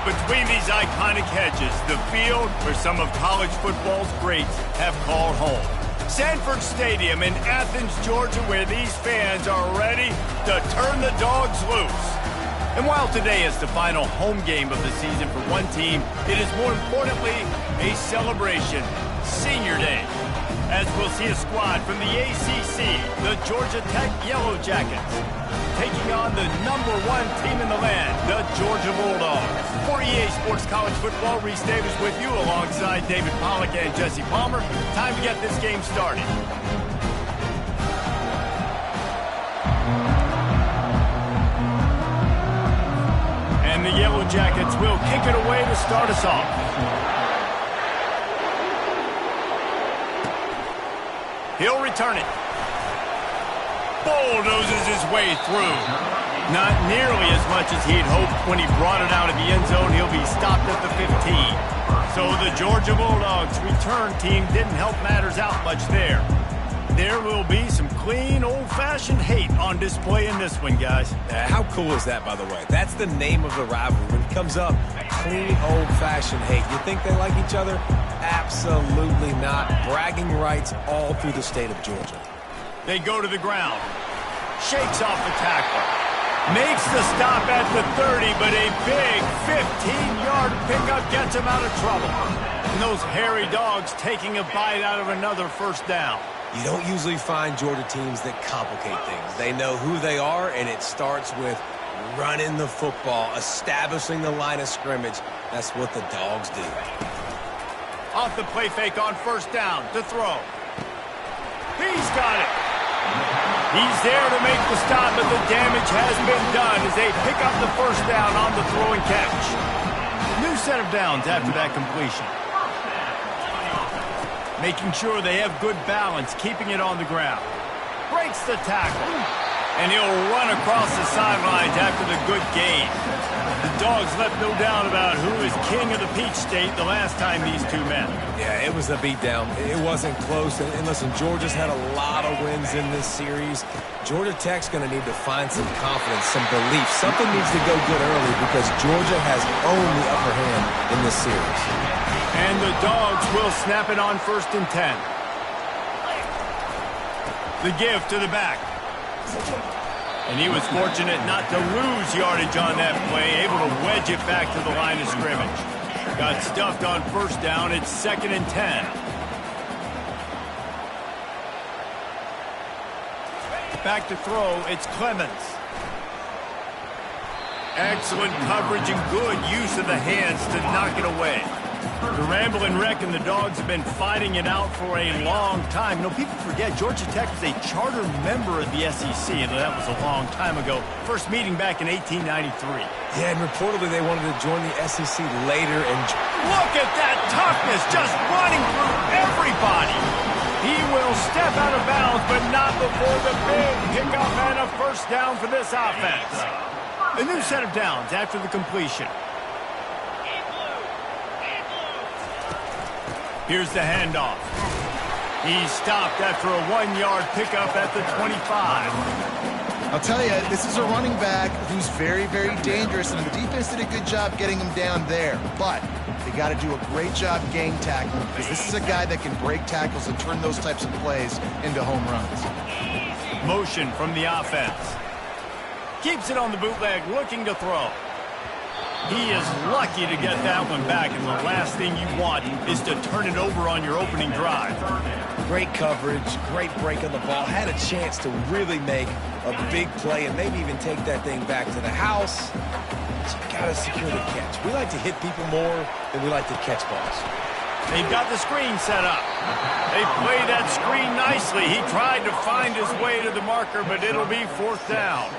between these iconic hedges, the field where some of college football's greats have called home. Sanford Stadium in Athens, Georgia, where these fans are ready to turn the dogs loose. And while today is the final home game of the season for one team, it is more importantly a celebration, Senior Day, as we'll see a squad from the ACC, the Georgia Tech Yellow Jackets, taking on the #1 team in the land, the Georgia Bulldogs. For EA Sports College Football, Reese Davis with you alongside David Pollack and Jesse Palmer. Time to get this game started. And the Yellow Jackets will kick it away to start us off. He'll return it. Bulldozes his way through. Not nearly as much as he'd hoped when he brought it out of the end zone. He'll be stopped at the 15. So the Georgia Bulldogs return team didn't help matters out much there. There will be some clean, old-fashioned hate on display in this one, guys. How cool is that, by the way? That's the name of the rivalry. When it comes up, clean, old-fashioned hate. You think they like each other? Absolutely not. Bragging rights all through the state of Georgia. They go to the ground. Shakes off the tackle. Makes the stop at the 30, but a big 15-yard pickup gets him out of trouble. And those hairy dogs taking a bite out of another first down. You don't usually find Georgia teams that complicate things. They know who they are, and it starts with running the football, establishing the line of scrimmage. That's what the dogs do. Off the play fake on first down to throw. He's got it. He's there to make the stop, but the damage has been done as they pick up the first down on the throw and catch. New set of downs after that completion. Making sure they have good balance, keeping it on the ground. Breaks the tackle. And he'll run across the sidelines after the good gain. The Dogs left no doubt about who is king of the Peach State the last time these two met. Yeah, it was a beatdown. It wasn't close. And listen, Georgia's had a lot of wins in this series. Georgia Tech's going to need to find some confidence, some belief. Something needs to go good early because Georgia has owned the upper hand in this series. And the Dogs will snap it on 1st and 10. The give to the back. And he was fortunate not to lose yardage on that play, able to wedge it back to the line of scrimmage. Got stuffed on first down. It's 2nd and 10. Back to throw. It's Clemens. Excellent coverage and good use of the hands to knock it away. The Ramblin' Wreck and the Dogs have been fighting it out for a long time. You know, people forget Georgia Tech was a charter member of the SEC, and that was a long time ago. First meeting back in 1893. Yeah, and reportedly they wanted to join the SEC later. And look at that toughness, just running through everybody. He will step out of bounds, but not before the big pickup and a first down for this offense. A new set of downs after the completion. Here's the handoff. He's stopped after a 1-yard pickup at the 25. I'll tell you, this is a running back who's very, very dangerous, and the defense did a good job getting him down there. But they got to do a great job gang tackling because this is a guy that can break tackles and turn those types of plays into home runs. Motion from the offense. Keeps it on the bootleg, looking to throw. He is lucky to get that one back, and the last thing you want is to turn it over on your opening drive. Great coverage, great break on the ball. Had a chance to really make a big play and maybe even take that thing back to the house. But you got to secure the catch. We like to hit people more than we like to catch balls. They've got the screen set up. They play that screen nicely. He tried to find his way to the marker, but it'll be 4th down.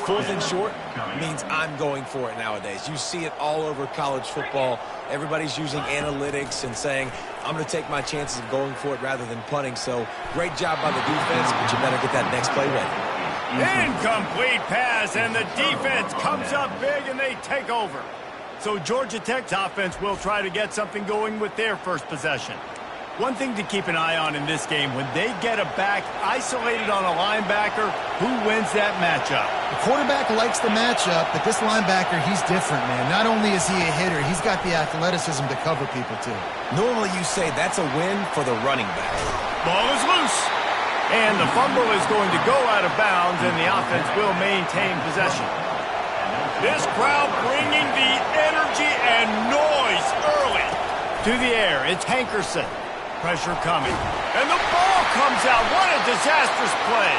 4th and short means I'm going for it nowadays. You see it all over college football. Everybody's using analytics and saying, I'm going to take my chances of going for it rather than punting. So great job by the defense, but you better get that next play ready. Incomplete pass, and the defense comes up big, and they take over. So Georgia Tech's offense will try to get something going with their first possession. One thing to keep an eye on in this game, when they get a back isolated on a linebacker, who wins that matchup? The quarterback likes the matchup, but this linebacker, he's different, man. Not only is he a hitter, he's got the athleticism to cover people, too. Normally you say that's a win for the running back. Ball is loose. And the fumble is going to go out of bounds, and the offense will maintain possession. This crowd bringing the energy and noise early. To the air, it's Hankerson. Pressure coming. And the ball comes out. What a disastrous play.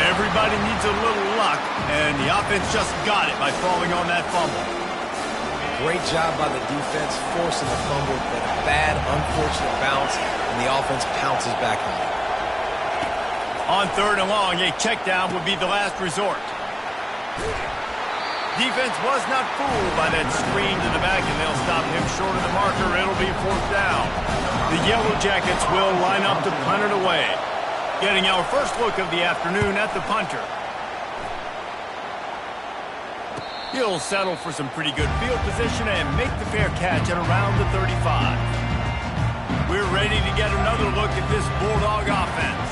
Everybody needs a little luck, and the offense just got it by falling on that fumble. Great job by the defense forcing the fumble, but a bad, unfortunate bounce, and the offense pounces back on it. On 3rd and long, a check down would be the last resort. Defense was not fooled by that screen to the back, and they'll stop him short of the marker. It'll be 4th down. The Yellow Jackets will line up to punt it away. Getting our first look of the afternoon at the punter. He'll settle for some pretty good field position and make the fair catch at around the 35. We're ready to get another look at this Bulldog offense.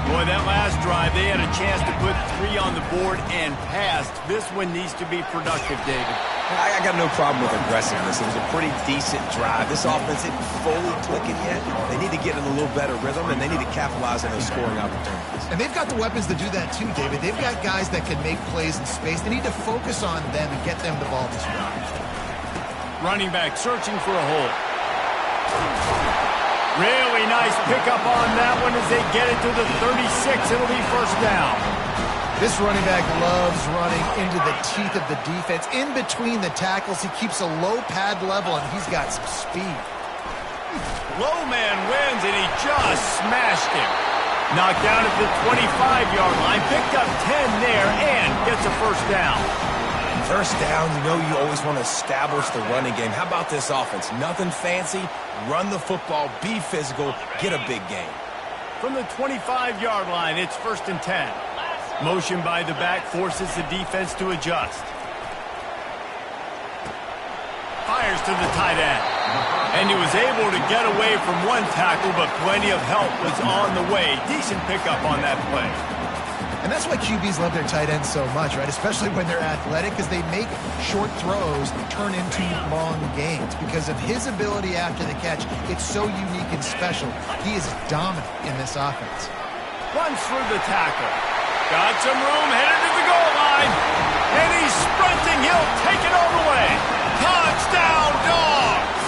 Boy, that last drive, they had a chance to put 3 on the board and passed. This one needs to be productive, David. I got no problem with aggressiveness. It was a pretty decent drive. This offense isn't fully clicking yet. They need to get in a little better rhythm, and they need to capitalize on those scoring opportunities. And they've got the weapons to do that too, David. They've got guys that can make plays in space. They need to focus on them and get them the ball this round. Running back searching for a hole. Really nice pickup on that one as they get it to the 36. It'll be 1st down. This running back loves running into the teeth of the defense. In between the tackles, he keeps a low pad level, and he's got some speed. Low man wins, and he just smashed him. Knocked down at the 25-yard line, picked up 10 there, and gets a 1st down. 1st down, you know you always want to establish the running game. How about this offense? Nothing fancy. Run the football, be physical, get a big gain. From the 25-yard line, it's 1st and 10. Motion by the back forces the defense to adjust. Fires to the tight end. And he was able to get away from one tackle, but plenty of help was on the way. Decent pickup on that play. And that's why QBs love their tight ends so much, right? Especially when they're athletic, because they make short throws turn into long gains. Because of his ability after the catch, it's so unique and special. He is dominant in this offense. Runs through the tackle. Got some room, headed to the goal line. And he's sprinting. He'll take it all the way. Touchdown, Dogs!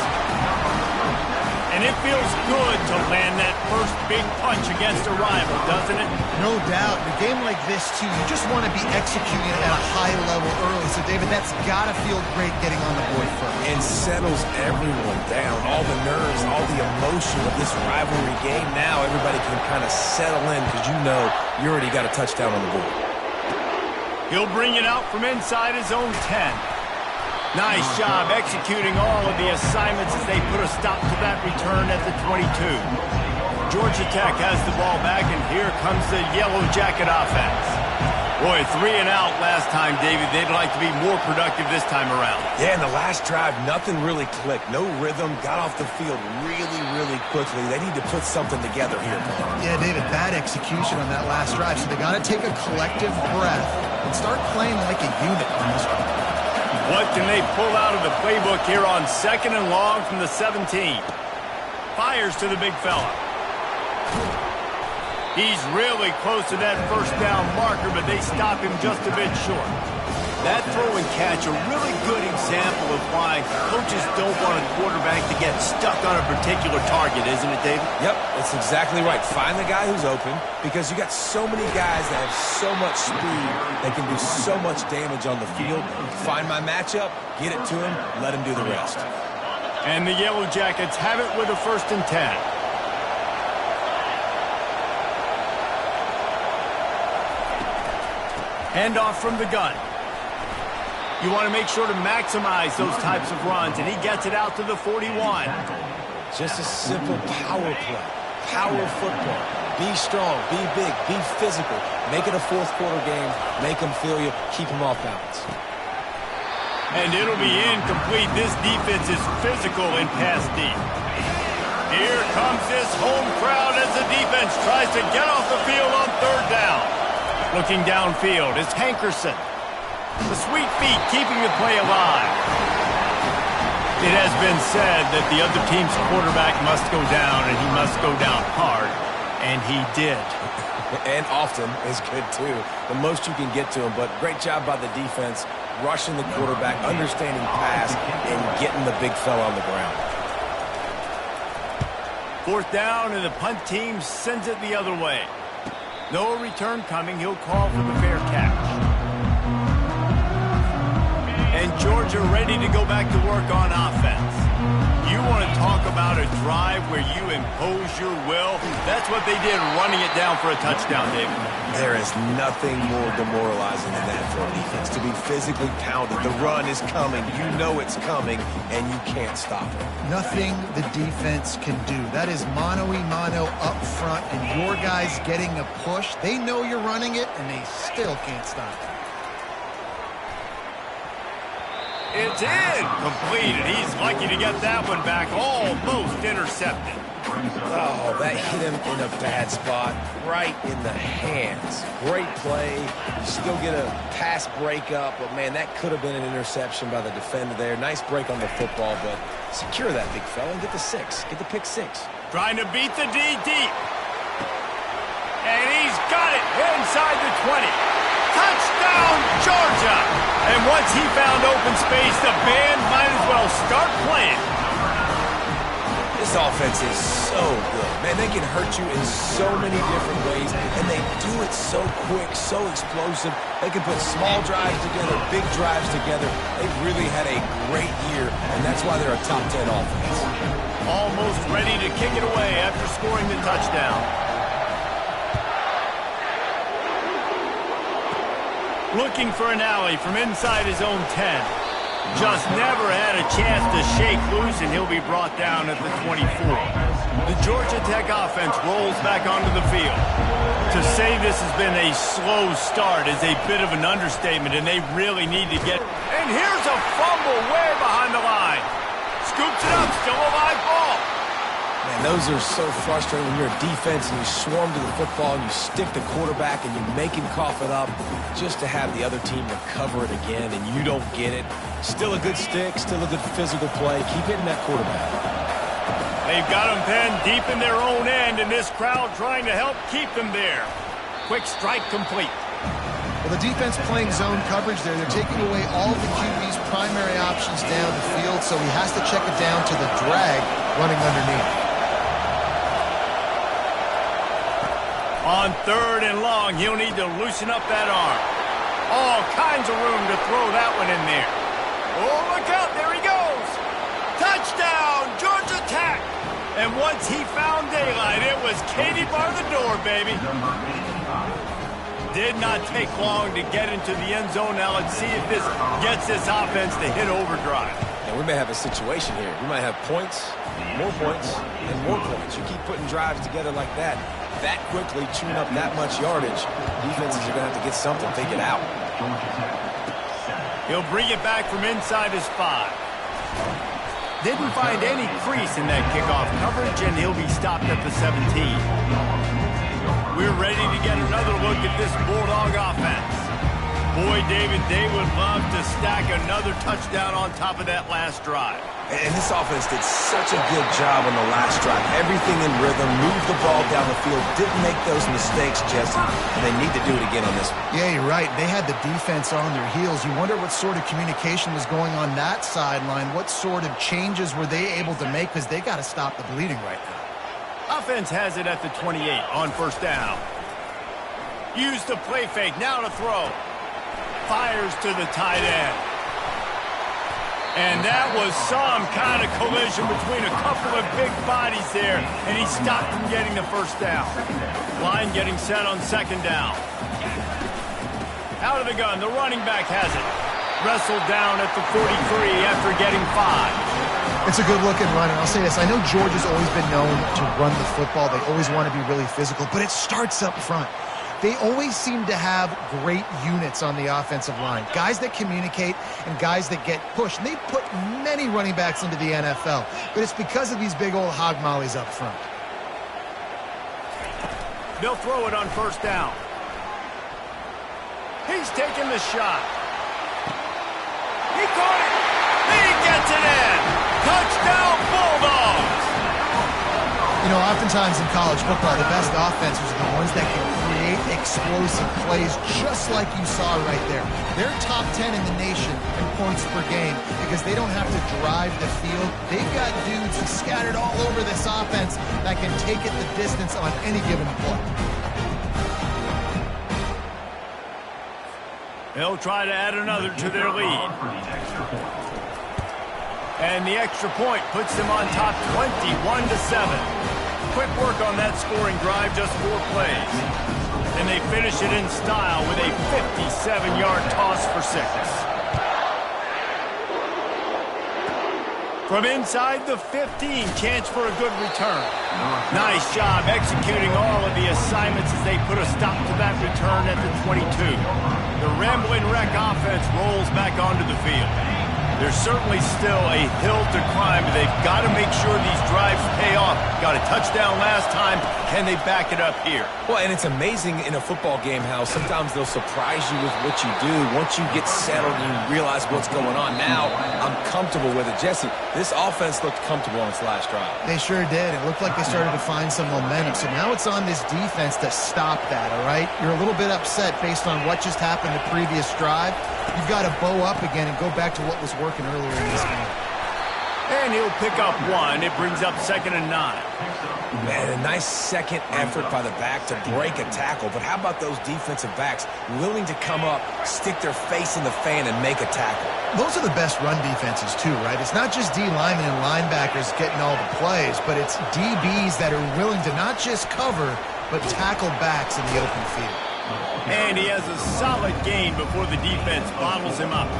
And it feels good to land that first big punch against a rival, doesn't it? No doubt. In a game like this, too, you just want to be executing at a high level early. So, David, that's got to feel great getting on the board first. And settles everyone down. All the nerves, all the emotion of this rivalry game. Now everybody can kind of settle in because you know you already got a touchdown on the board. He'll bring it out from inside his own 10. Nice job executing all of the assignments as they put a stop to that return at the 22. Georgia Tech has the ball back, and here comes the Yellow Jacket offense. Boy, 3 and out last time, David. They'd like to be more productive this time around. Yeah, in the last drive, nothing really clicked. No rhythm, got off the field really, really quickly. They need to put something together here. Yeah, David, bad execution on that last drive, so they got to take a collective breath and start playing like a unit on this one. What can they pull out of the playbook here on 2nd and long from the 17? Fires to the big fella. He's really close to that 1st down marker, but they stop him just a bit short. That throw and catch, a really good example of why coaches don't want a quarterback to get stuck on a particular target, isn't it, David? Yep, that's exactly right. Find the guy who's open because you got so many guys that have so much speed that can do so much damage on the field. Find my matchup, get it to him, let him do the rest. And the Yellow Jackets have it with a 1st and 10. Handoff from the gun. You want to make sure to maximize those types of runs, and he gets it out to the 41. Just a simple power play. Power football. Be strong, be big, be physical. Make it a 4th quarter game. Make them feel you. Keep them off balance. And it'll be incomplete. This defense is physical and pass deep. Here comes this home crowd as the defense tries to get off the field on third down. Looking downfield, it's Hankerson. The sweet feet keeping the play alive. It has been said that the other team's quarterback must go down, and he must go down hard, and he did. And often is good, too. The most you can get to him, but great job by the defense, rushing the quarterback, understanding pass, and getting the big fella on the ground. Fourth down, and the punt team sends it the other way. No return coming. He'll call for the fair catch. And Georgia ready to go back to work on offense. You want to talk about a drive where you impose your will? That's what they did, running it down for a touchdown, David. There is nothing more demoralizing than that for a defense, to be physically pounded. The run is coming. You know it's coming, and you can't stop it. Nothing the defense can do. That is mano-a-mano up front, and your guys getting a push. They know you're running it, and they still can't stop it. It's in. Completed. He's lucky to get that one back. Almost intercepted. Oh, that hit him in a bad spot, right in the hands. Great play. You still get a pass breakup, but, man, that could have been an interception by the defender there. Nice break on the football, but secure that big fella and get the pick six. Trying to beat the D deep. And he's got it inside the 20. Touchdown, Georgia! And once he found open space, the band might as well start playing. This offense is so good. Man, they can hurt you in so many different ways, and they do it so quick, so explosive. They can put small drives together, big drives together. They've really had a great year, and that's why they're a top 10 offense. Almost ready to kick it away after scoring the touchdown. Looking for an alley from inside his own 10. Just never had a chance to shake loose, and he'll be brought down at the 24. The Georgia Tech offense rolls back onto the field. To say this has been a slow start is a bit of an understatement, and they really need to get... And here's a fumble way behind the line. Scoops it up, still a live ball. Man, those are so frustrating when you're a defense and you swarm to the football and you stick the quarterback and you make him cough it up just to have the other team recover it again and you don't get it. Still a good stick, still a good physical play. Keep hitting that quarterback. They've got him pinned deep in their own end, and this crowd trying to help keep them there. Quick strike complete. Well, the defense playing zone coverage there. They're taking away all of the QB's primary options down the field, so he has to check it down to the drag running underneath. On third and long, he'll need to loosen up that arm. All kinds of room to throw that one in there. Oh, look out, there he goes. Touchdown, Georgia Tech. And once he found daylight, it was Katie bar the door, baby. Did not take long to get into the end zone. Now let's see if this gets this offense to hit overdrive. And we may have a situation here. We might have points, and more points. You keep putting drives together like that quickly, chewing up that much yardage, defenses are going to have to get something figured out. He'll bring it back from inside his 5. Didn't find any crease in that kickoff coverage, and he'll be stopped at the 17. We're ready to get another look at this Bulldog offense. Boy, David, they would love to stack another touchdown on top of that last drive. And this offense did such a good job on the last drive. Everything in rhythm, moved the ball down the field, didn't make those mistakes, Jesse, and they need to do it again on this one. Yeah, you're right. They had the defense on their heels. You wonder what sort of communication was going on that sideline. What sort of changes were they able to make, because they got to stop the bleeding right now. Offense has it at the 28 on first down. Use the play fake, now to throw. Fires to the tight end. And that was some kind of collision between a couple of big bodies there, and he stopped from getting the first down. Line getting set on second down. Out of the gun, the running back has it. Wrestled down at the 43 after getting 5. It's a good-looking run, and I'll say this. I know Georgia's always been known to run the football. They always want to be really physical, but it starts up front. they always seem to have great units on the offensive line. Guys that communicate and guys that get pushed. And they've put many running backs into the NFL, but it's because of these big old hog mollies up front. They'll throw it on first down. He's taking the shot. He caught it. He gets it in. Touchdown, Bulldogs. You know, oftentimes in college football, the best offenses are the ones that can create explosive plays just like you saw right there. They're top 10 in the nation in points per game because they don't have to drive the field. They've got dudes scattered all over this offense that can take it the distance on any given play. They'll try to add another to their lead. And the extra point puts them on top 21-7. Quick work on that scoring drive, just 4 plays. And they finish it in style with a 57-yard toss for 6. From inside the 15, chance for a good return. Nice job executing all of the assignments as they put a stop to that return at the 22. The Ramblin' Wreck offense rolls back onto the field. There's certainly still a hill to climb, but they've got to make sure these drives pay off. Got a touchdown last time. Can they back it up here? Well, and it's amazing in a football game how sometimes they'll surprise you with what you do. Once you get settled and you realize what's going on, now I'm comfortable with it. Jesse, this offense looked comfortable on its last drive. They sure did. It looked like they started to find some momentum. So now it's on this defense to stop that, all right? You're a little bit upset based on what just happened the previous drive. You've got to bow up again and go back to what was working earlier in this game. And he'll pick up 1. It brings up 2nd and 9. Man, a nice second effort by the back to break a tackle. But how about those defensive backs willing to come up, stick their face in the fan, and make a tackle? Those are the best run defenses, too, right? It's not just D linemen and linebackers getting all the plays, but it's DBs that are willing to not just cover, but tackle backs in the open field. And he has a solid gain before the defense bottles him up.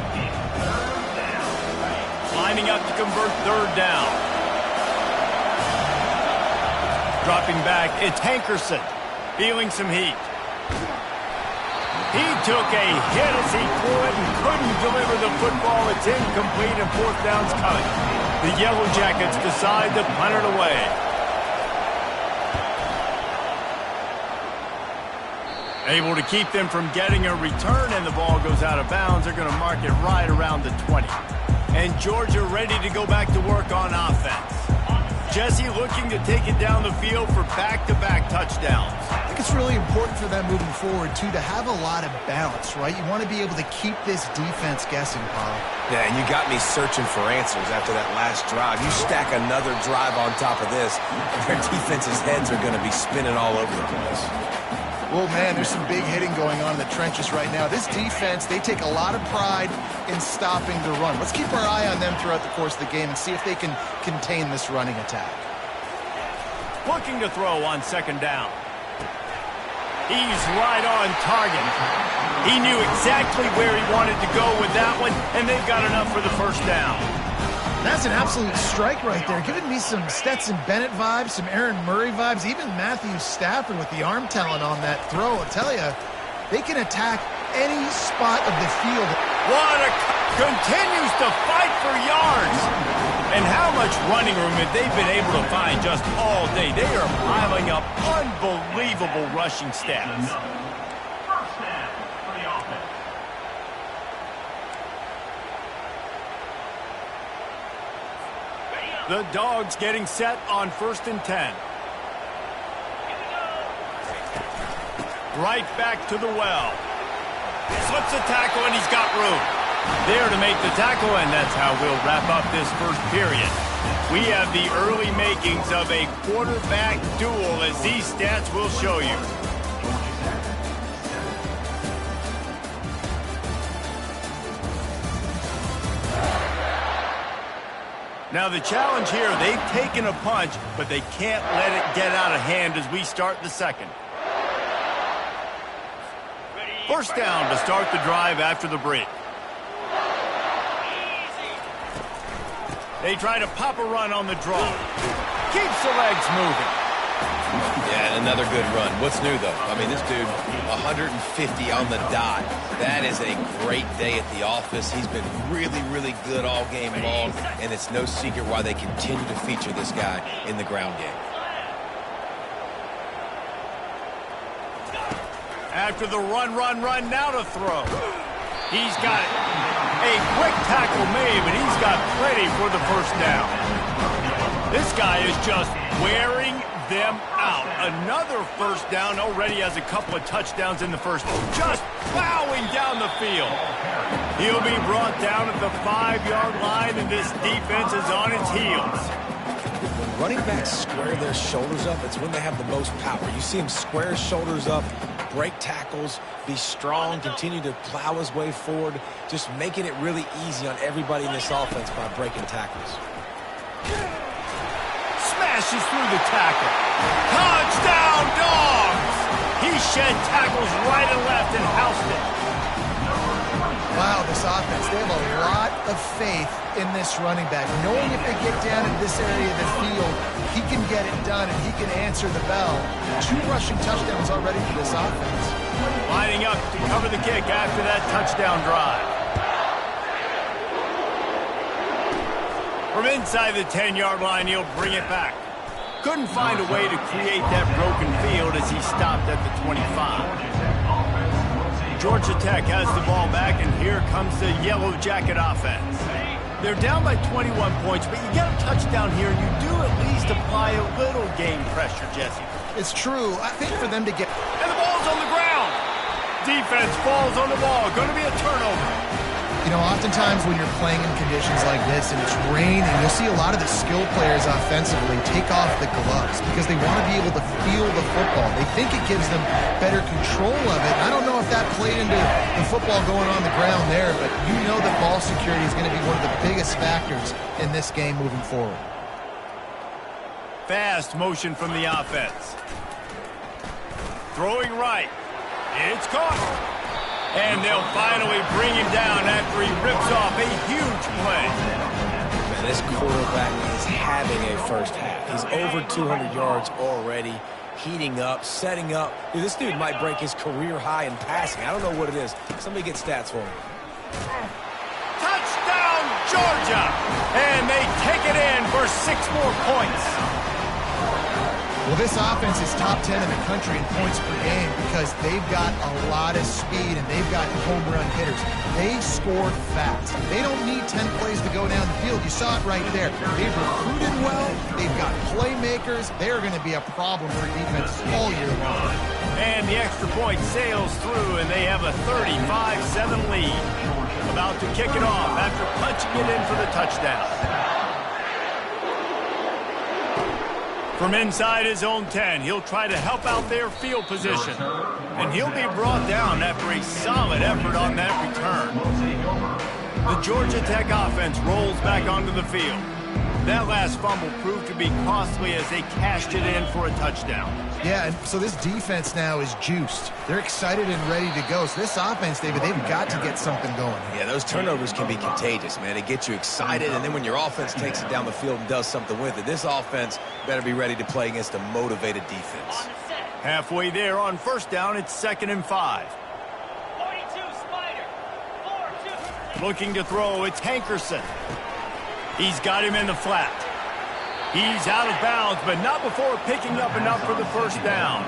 Lining up to convert 3rd down. Dropping back, it's Hankerson. Feeling some heat. He took a hit as he threw it and couldn't deliver the football. It's incomplete and 4th down's coming. The Yellow Jackets decide to punt it away. Able to keep them from getting a return, and the ball goes out of bounds. They're going to mark it right around the 20. And Georgia ready to go back to work on offense. Jesse looking to take it down the field for back-to-back touchdowns. I think it's really important for them moving forward, too, to have a lot of balance, right? You want to be able to keep this defense guessing, Paul. Yeah, and you got me searching for answers after that last drive. You stack another drive on top of this, their defense's heads are going to be spinning all over the place. Well, man, there's some big hitting going on in the trenches right now. This defense, they take a lot of pride in stopping the run. Let's keep our eye on them throughout the course of the game and see if they can contain this running attack. Looking to throw on 2nd down. He's right on target. He knew exactly where he wanted to go with that one, and they've got enough for the 1st down. That's an absolute strike right there, giving me some Stetson Bennett vibes, some Aaron Murray vibes, even Matthew Stafford with the arm talent on that throw. I'll tell you, they can attack any spot of the field. Continues to fight for yards. And how much running room have they been able to find just all day? They are piling up unbelievable rushing stats. The Dogs getting set on 1st and 10. Right back to the well. Slips a tackle, and he's got room. There to make the tackle, and that's how we'll wrap up this 1st period. We have the early makings of a quarterback duel, as these stats will show you. Now the challenge here, they've taken a punch, but they can't let it get out of hand as we start the 2nd. 1st down to start the drive after the break. They try to pop a run on the draw. Keeps the legs moving. Yeah, And another good run. What's new, though? I mean, this dude, 150 on the dot. That is a great day at the office. He's been really, really good all game long, and it's no secret why they continue to feature this guy in the ground game. After the run, now to throw. He's got it. A quick tackle made, but he's got plenty for the first down. This guy is just wearing them out. Another first down, already has a couple of touchdowns in the first. Just plowing down the field. He'll be brought down at the 5-yard line, and this defense is on its heels. When running backs square their shoulders up, it's when they have the most power. You see him square his shoulders up, break tackles, be strong, continue to plow his way forward, just making it really easy on everybody in this offense by breaking tackles. Smashes through the tackle. Touchdown, Dogs! He shed tackles right and left and housed it. Wow, this offense, they have a lot of faith in this running back. Knowing if they get down in this area of the field, he can get it done and he can answer the bell. 2 rushing touchdowns already for this offense. Lining up to cover the kick after that touchdown drive. From inside the 10-yard line, he'll bring it back. Couldn't find a way to create that broken field as he stopped at the 25. Georgia Tech has the ball back, and here comes the Yellow Jacket offense. They're down by 21 points, but you get a touchdown here, and you do at least apply a little game pressure, Jesse. It's true. I think for them to get... And the ball's on the ground. Defense falls on the ball. Going to be a turnover. You know, oftentimes when you're playing in conditions like this and it's raining, you'll see a lot of the skill players offensively take off the gloves because they want to be able to feel the football. They think it gives them better control of it. I don't know if that played into the football going on the ground there, but you know that ball security is going to be one of the biggest factors in this game moving forward. Fast motion from the offense. Throwing right. It's caught. And they'll finally bring him down after he rips off a huge play. Man, this quarterback is having a first half. He's over 200 yards already, heating up, setting up. Dude, this dude might break his career high in passing. I don't know what it is. Somebody get stats for him. Touchdown, Georgia! And they take it in for 6 more points. Well, this offense is top 10 in the country in points per game because they've got a lot of speed and they've got home run hitters. They score fast. They don't need 10 plays to go down the field. You saw it right there. They've recruited well. They've got playmakers. They're going to be a problem for defense all year long. And the extra point sails through, and they have a 35-7 lead. About to kick it off after punching it in for the touchdown. From inside his own 10, he'll try to help out their field position. And he'll be brought down after a solid effort on that return. The Georgia Tech offense rolls back onto the field. That last fumble proved to be costly as they cashed it in for a touchdown. Yeah, and so this defense now is juiced. They're excited and ready to go. So this offense, David, they've got to get something going. Yeah, those turnovers can be contagious, man. It gets you excited, and then when your offense takes it down the field and does something with it, this offense better be ready to play against a motivated defense. Halfway there on first down, it's 2nd and 5. 42, Spider. 4-2. Looking to throw, it's Hankerson. He's got him in the flat. He's out of bounds, but not before picking up enough for the first down.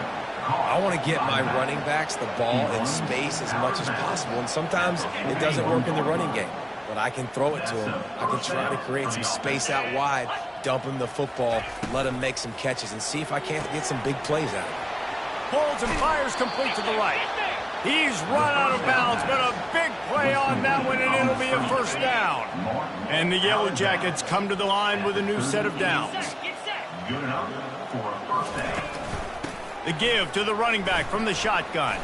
I want to get my running backs the ball in space as much as possible, and sometimes it doesn't work in the running game. But I can throw it to him. I can try to create some space out wide, dump him the football, let him make some catches, and see if I can't get some big plays out of him. Pulls and fires complete to the right. He's run out of bounds, but a big play on that one, and it'll be a first down. And the Yellow Jackets come to the line with a new set of downs. The give to the running back from the shotgun.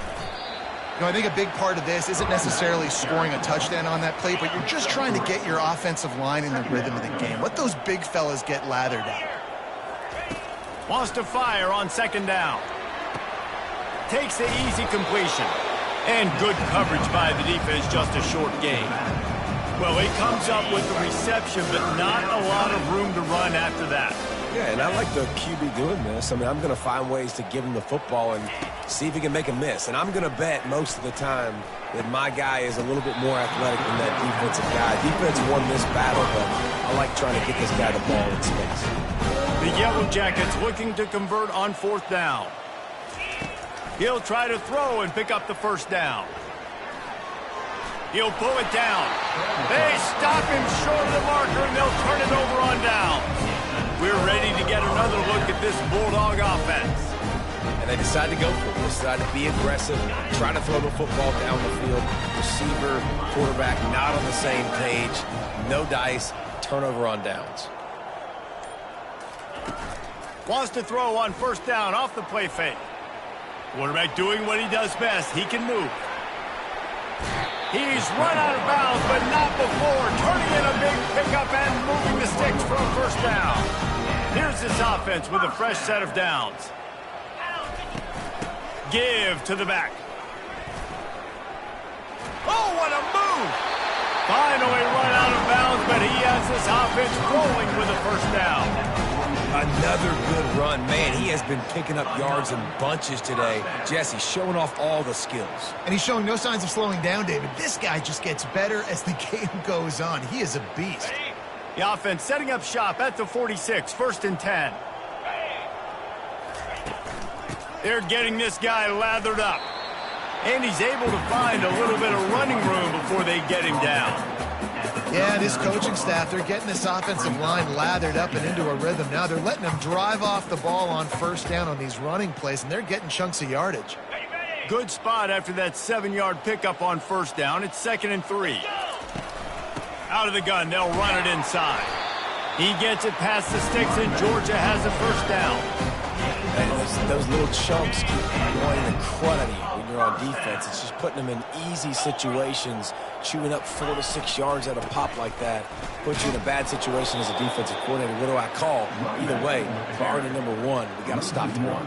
You know, I think a big part of this isn't necessarily scoring a touchdown on that play, but you're just trying to get your offensive line in the rhythm of the game. Let those big fellas get lathered out. Wants to fire on 2nd down. Takes the easy completion. And good coverage by the defense, just a short gain. Well, he comes up with the reception, but not a lot of room to run after that. Yeah, and I like the QB doing this. I mean, I'm going to find ways to give him the football and see if he can make a miss. And I'm going to bet most of the time that my guy is a little bit more athletic than that defensive guy. Defense won this battle, but I like trying to get this guy the ball in space. The Yellow Jackets looking to convert on 4th down. He'll try to throw and pick up the 1st down. He'll pull it down. They stop him short of the marker, and they'll turn it over on down. We're ready to get another look at this Bulldog offense. And they decide to go for it. They decide to be aggressive, try to throw the football down the field. Receiver, quarterback not on the same page. No dice, turnover on downs. Wants to throw on 1st down off the play fake. Quarterback doing what he does best. He can move. He's run out of bounds, but not before. Turning in a big pickup and moving the sticks for a 1st down. Here's this offense with a fresh set of downs. Give to the back. Oh, what a move! Finally run out of bounds, but he has this offense rolling with a 1st down. Another good run. Man, he has been picking up yards in bunches today. Jesse showing off all the skills. And he's showing no signs of slowing down, David. This guy just gets better as the game goes on. He is a beast. The offense setting up shop at the 46, 1st and 10. They're getting this guy lathered up. And he's able to find a little bit of running room before they get him down. Yeah, this coaching staff, they're getting this offensive line lathered up and into a rhythm. Now they're letting them drive off the ball on 1st down on these running plays, and they're getting chunks of yardage. Good spot after that 7-yard pickup on 1st down. It's 2nd and 3. Out of the gun, they'll run it inside. He gets it past the sticks, and Georgia has a 1st down. And those little chunks keep annoying the crud out of you when you're on defense. It's just putting them in easy situations, chewing up 4 to 6 yards at a pop like that. Puts you in a bad situation as a defensive coordinator. What do I call? Either way, priority number 1, we got to stop the run.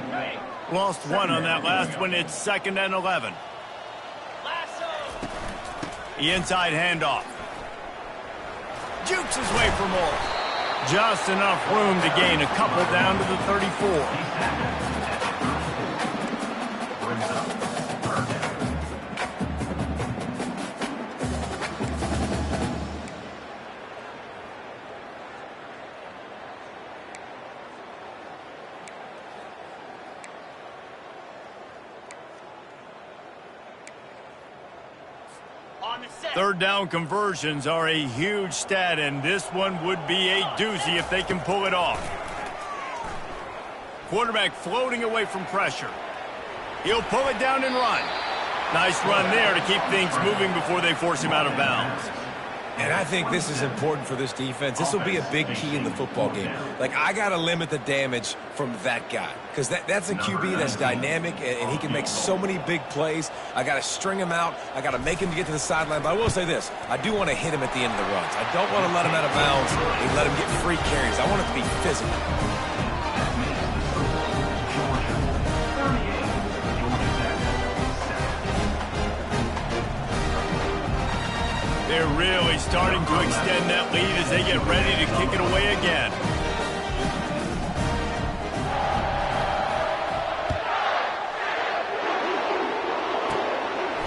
Lost 1 on that last one. It's 2nd and 11. The inside handoff. Jukes his way for more. Just enough room to gain a couple down to the 34. Third down conversions are a huge stat, and this one would be a doozy if they can pull it off. Quarterback floating away from pressure. He'll pull it down and run. Nice run there to keep things moving before they force him out of bounds. And I think this is important for this defense. This will be a big key in the football game. Like, I got to limit the damage from that guy because that's a QB that's dynamic, and he can make so many big plays. I got to string him out. I got to make him get to the sideline. But I will say this. I do want to hit him at the end of the runs. I don't want to let him out of bounds and let him get free carries. I want it to be physical. They're really starting to extend that lead as they get ready to kick it away again.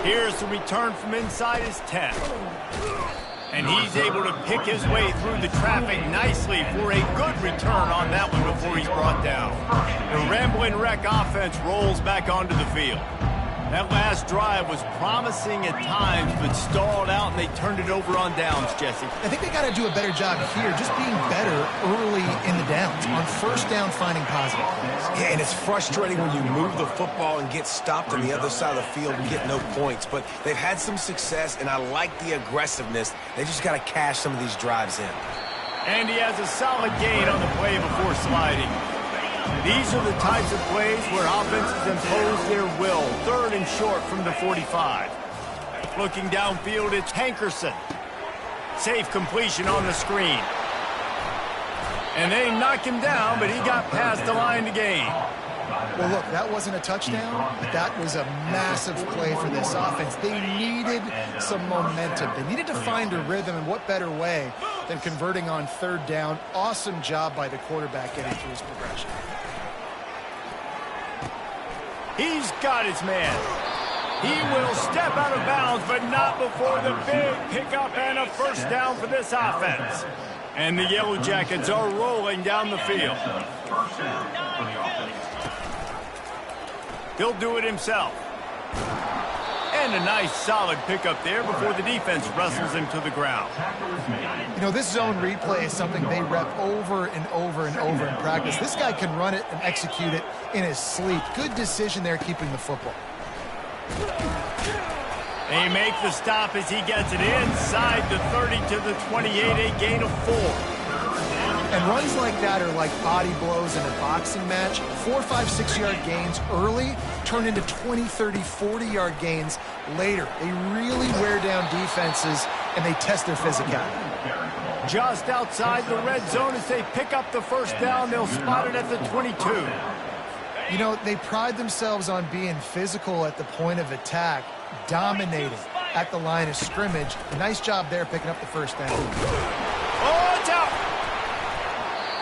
Here's the return from inside his 10. And he's able to pick his way through the traffic nicely for a good return on that one before he's brought down. The Rambling Wreck offense rolls back onto the field. That last drive was promising at times, but stalled out, and they turned it over on downs, Jesse. I think they got to do a better job here, just being better early in the downs. On 1st down, finding positive plays. Yeah, and it's frustrating when you move the football and get stopped on the other side of the field and get no points. But they've had some success, and I like the aggressiveness. They just got to cash some of these drives in. And he has a solid gain on the play before sliding. These are the types of plays where offenses impose their will. 3rd and short from the 45. Looking downfield, it's Hankerson. Safe completion on the screen. And they knock him down, but he got past the line to gain. Well, look, that wasn't a touchdown, but that was a massive play for this offense. They needed some momentum. They needed to find a rhythm, and what better way than converting on third down. Awesome job by the quarterback getting through his progression. He's got his man. He will step out of bounds, but not before the big pickup and a first down for this offense. And the Yellow Jackets are rolling down the field. He'll do it himself. And a nice solid pickup there before the defense wrestles him to the ground. You know, this zone replay is something they rep over and over and over in practice. This guy can run it and execute it in his sleep. Good decision there keeping the football. They make the stop as he gets it inside the 30 to the 28, a gain of 4. And runs like that are like body blows in a boxing match. 4, 5, 6-yard gains early turn into 20, 30, 40-yard gains later. They really wear down defenses, and they test their physicality. Just outside the red zone as they pick up the first down. They'll spot it at the 22. You know, they pride themselves on being physical at the point of attack, dominating at the line of scrimmage. Nice job there picking up the first down. Oh, it's out!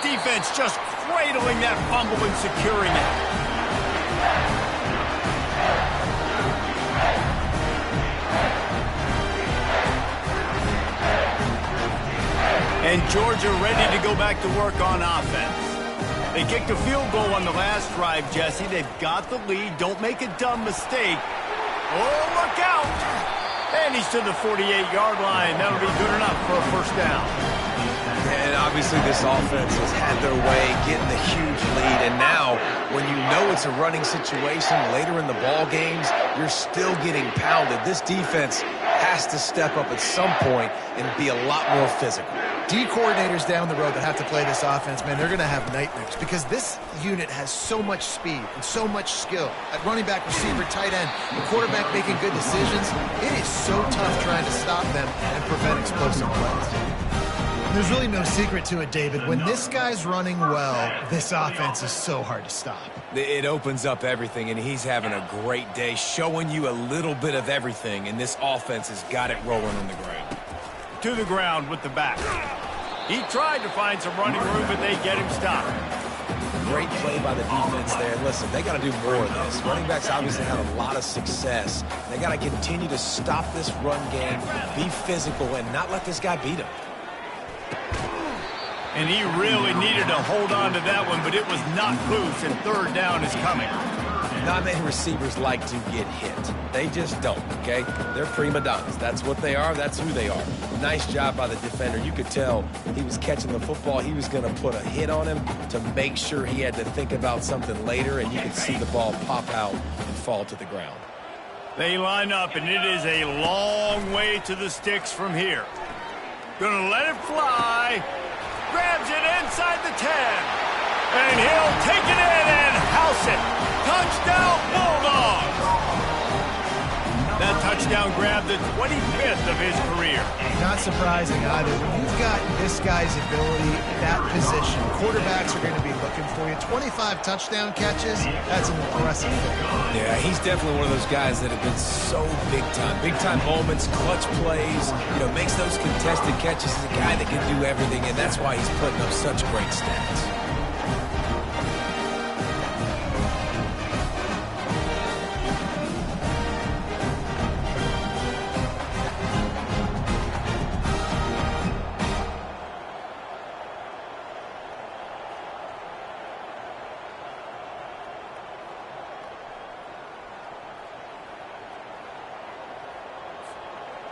Defense just cradling that fumble and securing it. And Georgia ready to go back to work on offense. They kicked a field goal on the last drive, Jesse. They've got the lead. Don't make a dumb mistake. Oh, look out! And he's to the 48-yard line. That'll be good enough for a first down. And obviously this offense has had their way, getting the huge lead. And now, when you know it's a running situation later in the ball games, you're still getting pounded. This defense has to step up at some point and be a lot more physical. D coordinators down the road that have to play this offense, man, they're going to have nightmares because this unit has so much speed and so much skill. At running back, receiver, tight end, the quarterback making good decisions, it is so tough trying to stop them and prevent explosive plays. There's really no secret to it, David. When this guy's running well, this offense is so hard to stop. It opens up everything, and he's having a great day, showing you a little bit of everything, and this offense has got it rolling on the ground. To the ground with the back. He tried to find some running room, but they get him stopped. Great play by the defense there. Listen, they got to do more of this. Running backs obviously had a lot of success. They got to continue to stop this run game, be physical, and not let this guy beat him. And he really needed to hold on to that one, but it was not loose, and third down is coming. Not many receivers like to get hit. They just don't, okay? They're prima donnas. That's what they are. That's who they are. Nice job by the defender. You could tell he was catching the football. He was going to put a hit on him to make sure he had to think about something later, and you could see the ball pop out and fall to the ground. They line up, and it is a long way to the sticks from here. Gonna let it fly. Grabs it inside the 10. And he'll take it in and house it. Touchdown, Bulldogs! That touchdown grabbed the 25th of his career. Not surprising either. When you've got this guy's ability, that position, quarterbacks are going to be looking for you. 25 touchdown catches, that's an impressive thing. Yeah, he's definitely one of those guys that have been so big time. Big time moments, clutch plays, makes those contested catches. He's a guy that can do everything, and that's why he's putting up such great stats.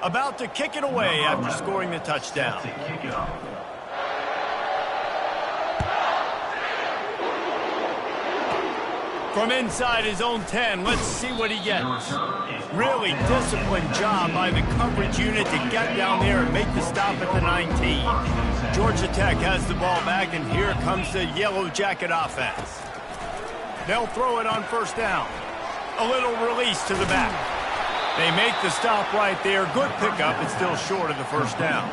About to kick it away after scoring the touchdown. From inside his own 10, let's see what he gets. Really disciplined job by the coverage unit to get down there and make the stop at the 19. Georgia Tech has the ball back, and here comes the Yellow Jacket offense. They'll throw it on first down. A little release to the back. They make the stop right there. Good pickup. It's still short of the first down.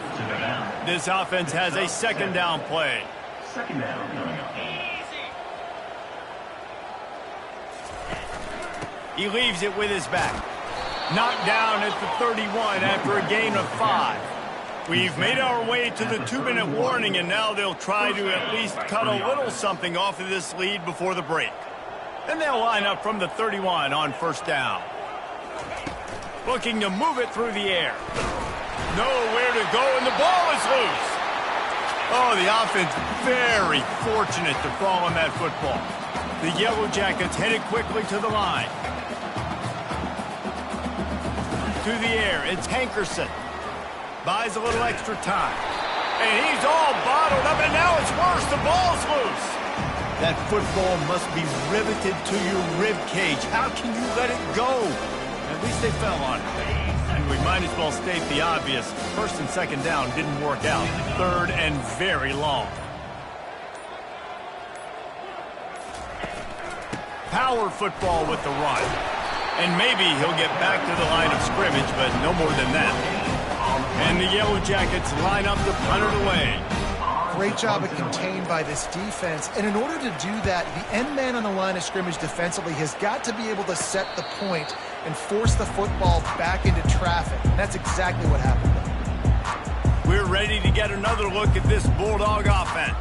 This offense has a second down play. Second down coming up. He leaves it with his back. Knocked down at the 31 after a gain of 5. We've made our way to the 2-minute warning, and now they'll try to at least cut a little something off of this lead before the break. And they'll line up from the 31 on first down. Looking to move it through the air. Nowhere to go, and the ball is loose. Oh, the offense very fortunate to fall on that football. The Yellow Jackets headed quickly to the line. Through the air, it's Hankerson. Buys a little extra time. And he's all bottled up, and now it's worse. The ball's loose. That football must be riveted to your rib cage. How can you let it go? At least they fell on it. And we might as well state the obvious. First and second down didn't work out. Third and very long. Power football with the run. And maybe he'll get back to the line of scrimmage, but no more than that. And the Yellow Jackets line up to punt it away. Great job of contained by this defense. And in order to do that, the end man on the line of scrimmage defensively has got to be able to set the point and force the football back into traffic. And that's exactly what happened. We're ready to get another look at this Bulldog offense.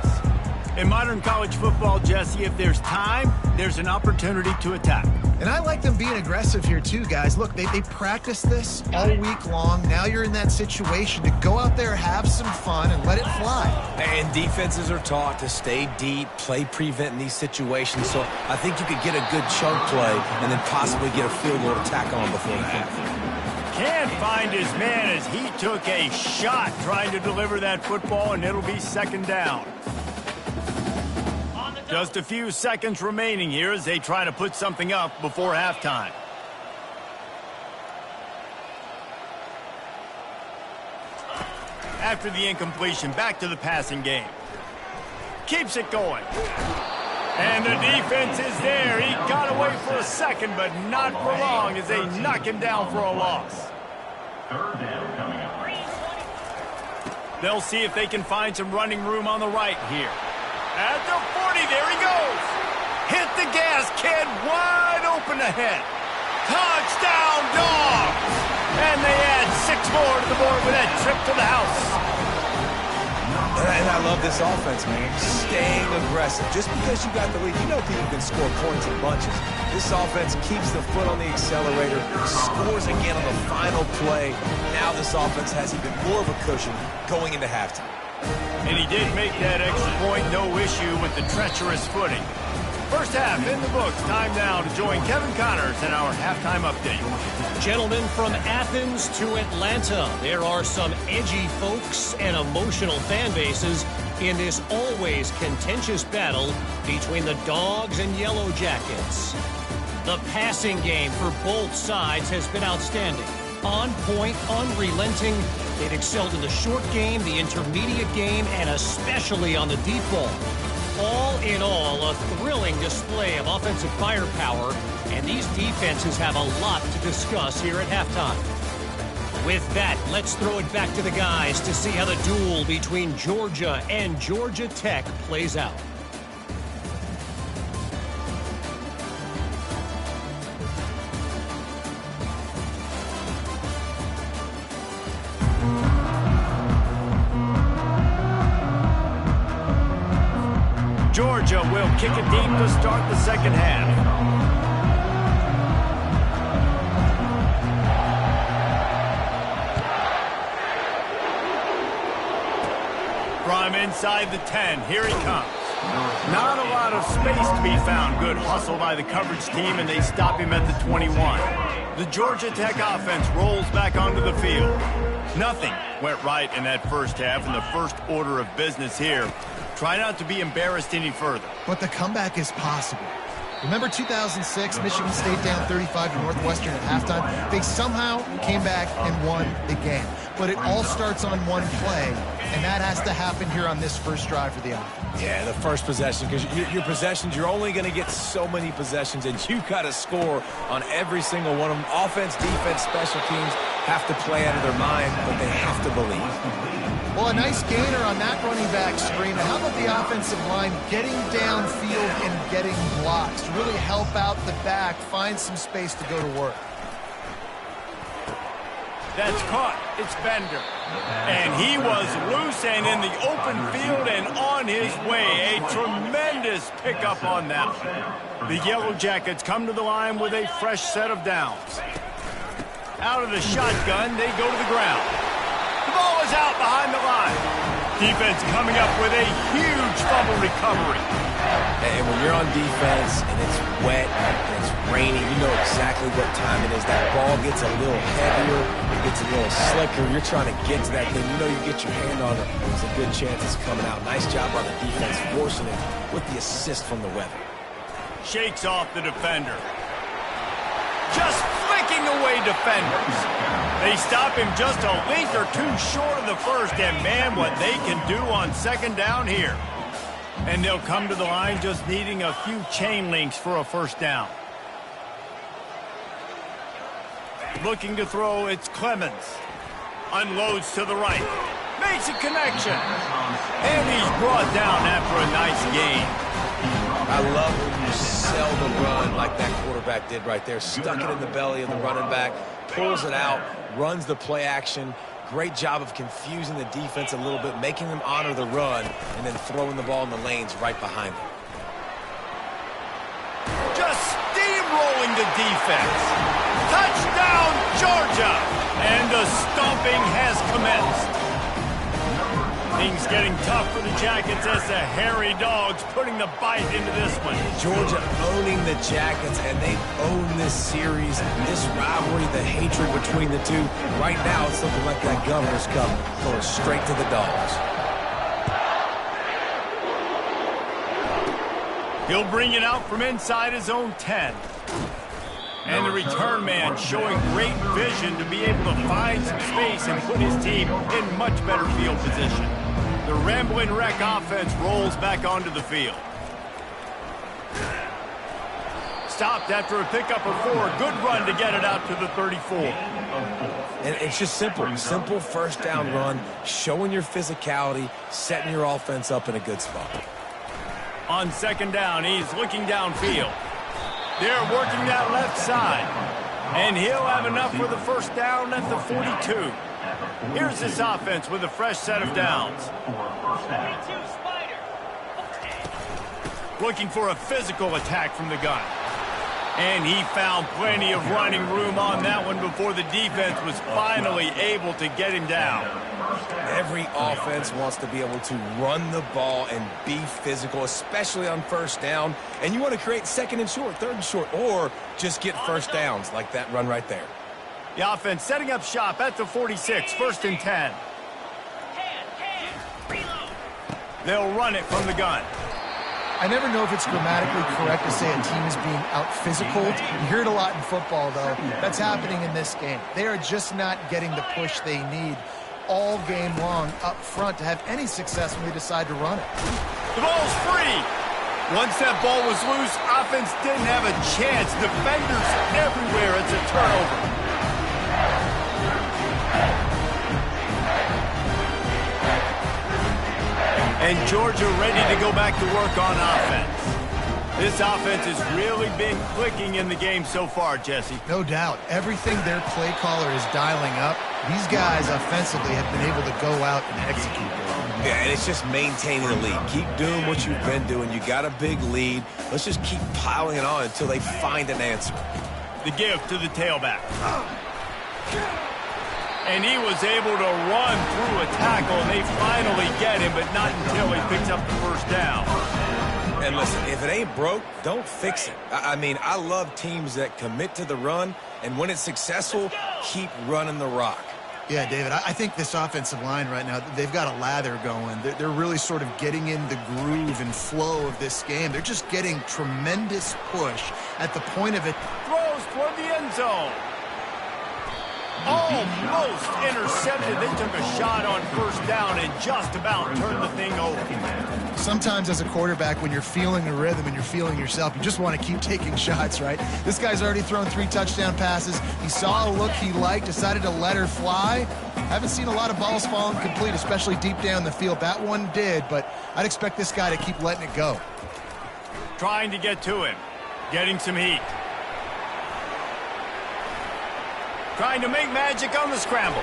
In modern college football, Jesse, if there's time, there's an opportunity to attack. And I like them being aggressive here too, guys. Look, they practice this all week long. Now you're in that situation to go out there, have some fun, and let it fly. And defenses are taught to stay deep, play prevent in these situations. So I think you could get a good chunk play and then possibly get a field goal to tack on before the half. Can't find his man as he took a shot trying to deliver that football, and it'll be second down. Just a few seconds remaining here as they try to put something up before halftime. After the incompletion, back to the passing game. Keeps it going. And the defense is there. He got away for a second, but not for long as they knock him down for a loss. Third down coming up. They'll see if they can find some running room on the right here. At the 40, there he goes. Hit the gas, kid, wide open ahead. Touchdown, Dogs! And they add 6 more to the board with that trip to the house. And I love this offense, man. Staying aggressive. Just because you got the lead, you know people can score points in bunches. This offense keeps the foot on the accelerator, scores again on the final play. Now this offense has even more of a cushion going into halftime. And he did make that extra point, no issue with the treacherous footing. First half in the books. Time now to join Kevin Connors in our halftime update. Gentlemen, from Athens to Atlanta, there are some edgy folks and emotional fan bases in this always contentious battle between the Dogs and Yellow Jackets. The passing game for both sides has been outstanding. On point, unrelenting. They've excelled in the short game, the intermediate game, and especially on the deep ball. All in all, a thrilling display of offensive firepower, and these defenses have a lot to discuss here at halftime. With that, let's throw it back to the guys to see how the duel between Georgia and Georgia Tech plays out. Georgia will kick it deep to start the second half. From inside the 10, here he comes. Not a lot of space to be found. Good hustle by the coverage team, and they stop him at the 21. The Georgia Tech offense rolls back onto the field. Nothing went right in that first half, and the first order of business here. Try not to be embarrassed any further. But the comeback is possible. Remember 2006, Michigan State down 35 to Northwestern at halftime? They somehow came back and won the game. But it all starts on one play, and that has to happen here on this first drive for the offense. Yeah, the first possession, because your possessions, you're only going to get so many possessions, and you got to score on every single one of them. Offense, defense, special teams have to play out of their mind, but they have to believe. Well, a nice gainer on that running back screen. And how about the offensive line getting downfield and getting blocks to really help out the back, find some space to go to work? That's caught. It's Bender. And he was loose and in the open field and on his way. A tremendous pickup on that one. The Yellow Jackets come to the line with a fresh set of downs. Out of the shotgun, they go to the ground. The ball is out behind the line. Defense coming up with a huge fumble recovery. And when you're on defense and it's wet and it's raining, you know exactly what time it is. That ball gets a little heavier, it gets a little slicker. You're trying to get to that thing. You know you get your hand on it, there's a good chance it's coming out. Nice job by the defense forcing it with the assist from the weather. Shakes off the defender. Just flicking away defenders. They stop him just a length or two short of the first, and man, what they can do on second down here. And they'll come to the line just needing a few chain links for a first down. Looking to throw, it's Clemens. Unloads to the right. Makes a connection. And he's brought down after a nice gain. I love when you sell the run like that quarterback did right there. Stuck it in the belly of the running back, pulls it out, runs the play action. Great job of confusing the defense a little bit, making them honor the run, and then throwing the ball in the lanes right behind them. Just steamrolling the defense. Touchdown, Georgia! And the stomping has commenced. Things getting tough for the Jackets as the hairy dogs putting the bite into this one. Georgia owning the Jackets, and they own this series, this rivalry, the hatred between the two. Right now, it's looking like that Governor's Cup going straight to the Dogs. He'll bring it out from inside his own 10. And the return man showing great vision to be able to find some space and put his team in much better field position. The Ramblin' Wreck offense rolls back onto the field. Stopped after a pickup of 4. Good run to get it out to the 34. And it's just simple. Simple first down run, showing your physicality, setting your offense up in a good spot. On second down, he's looking downfield. They're working that left side. And he'll have enough for the first down at the 42. Here's this offense with a fresh set of downs. Looking for a physical attack from the gun. And he found plenty of running room on that one before the defense was finally able to get him down. Every offense wants to be able to run the ball and be physical, especially on first down. And you want to create second and short, third and short, or just get first downs like that run right there. The offense setting up shop at the 46, 1st and 10. They'll run it from the gun. I never know if it's grammatically correct to say a team is being out-physical. You hear it a lot in football, though. That's happening in this game. They are just not getting the push they need all game long up front to have any success when they decide to run it. The ball's free. Once that ball was loose, offense didn't have a chance. Defenders everywhere. It's a turnover. And Georgia ready to go back to work on offense. This offense has really been clicking in the game so far, Jesse. No doubt. Everything their play caller is dialing up, these guys offensively have been able to go out and execute. Yeah, and it's just maintaining the lead. Keep doing what you've been doing. You got a big lead. Let's just keep piling it on until they find an answer. The gift to the tailback. And he was able to run through a tackle, and they finally get him, but not until he picks up the first down. And listen, if it ain't broke, don't fix it. I mean, I love teams that commit to the run, and when it's successful, keep running the rock. Yeah, David, I think this offensive line right now, they've got a lather going. They're really sort of getting in the groove and flow of this game. They're just getting tremendous push at the point of it. Throws toward the end zone. Almost intercepted. They took a shot on first down and just about turned the thing over. Sometimes as a quarterback, when you're feeling the rhythm and you're feeling yourself, you just want to keep taking shots, right? This guy's already thrown 3 touchdown passes. He saw a look he liked, decided to let her fly. Haven't seen a lot of balls fall incomplete, especially deep down the field. That one did, but I'd expect this guy to keep letting it go. Trying to get to him. Getting some heat. trying to make magic on the scramble.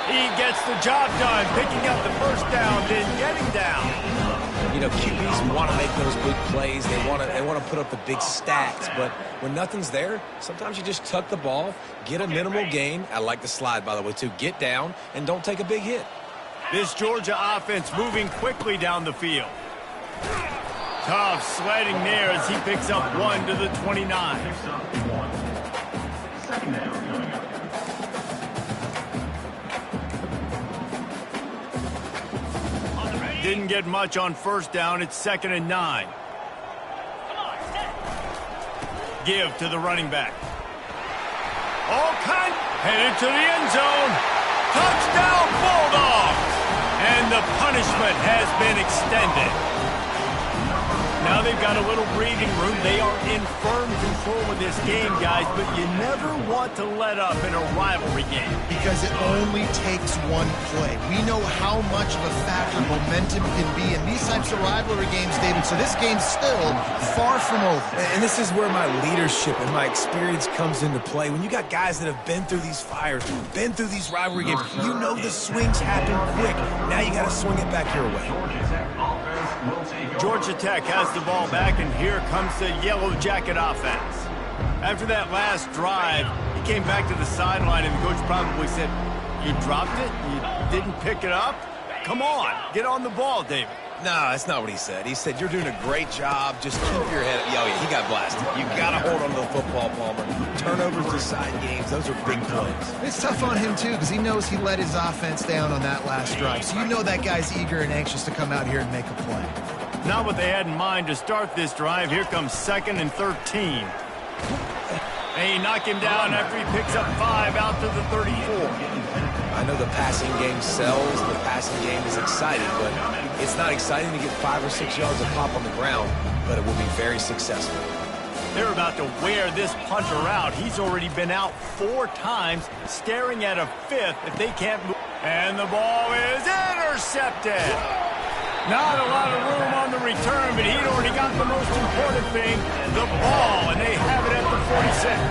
He gets the job done, picking up the first down, then getting down. You know, QBs want to make those big plays. They want to put up the big stats. But when nothing's there, sometimes you just tuck the ball, get a minimal gain. I like the slide, by the way, too. Get down and don't take a big hit. This Georgia offense moving quickly down the field. Tough sledding there as he picks up 1 to the 29. Second down coming up. Didn't get much on first down. It's 2nd and 9. Give to the running back. Headed to the end zone. Touchdown Bulldogs! And the punishment has been extended. Now they've got a little breathing room. They are in firm control of this game, guys, but you never want to let up in a rivalry game. Because it only takes one play. We know how much of a factor momentum can be in these types of rivalry games, David, so this game's still far from over. And this is where my leadership and my experience comes into play. When you got guys that have been through these fires, been through these rivalry games, you know the swings happen quick. Now you got to swing it back your way. Georgia Tech has the ball back, and here comes the Yellow Jacket offense. After that last drive, he came back to the sideline, and the coach probably said, "You dropped it? You didn't pick it up? Come on, get on the ball, David." No, that's not what he said. He said, "You're doing a great job. Just keep your head up." Yeah, he got blasted. You got to hold on to the football, Palmer. Turnovers decide games. Those are big plays. It's tough on him, too, because he knows he let his offense down on that last drive. So you know that guy's eager and anxious to come out here and make a play. Not what they had in mind to start this drive. Here comes 2nd and 13. They knock him down after he picks up 5 out to the 34. I know the passing game sells. The passing game is exciting, but it's not exciting to get 5 or 6 yards of pop on the ground, but it will be very successful. They're about to wear this punter out. He's already been out 4 times, staring at a 5th if they can't move. And the ball is intercepted. Not a lot of room on the return, but he'd already got the most important thing, the ball, and they have it at the 46.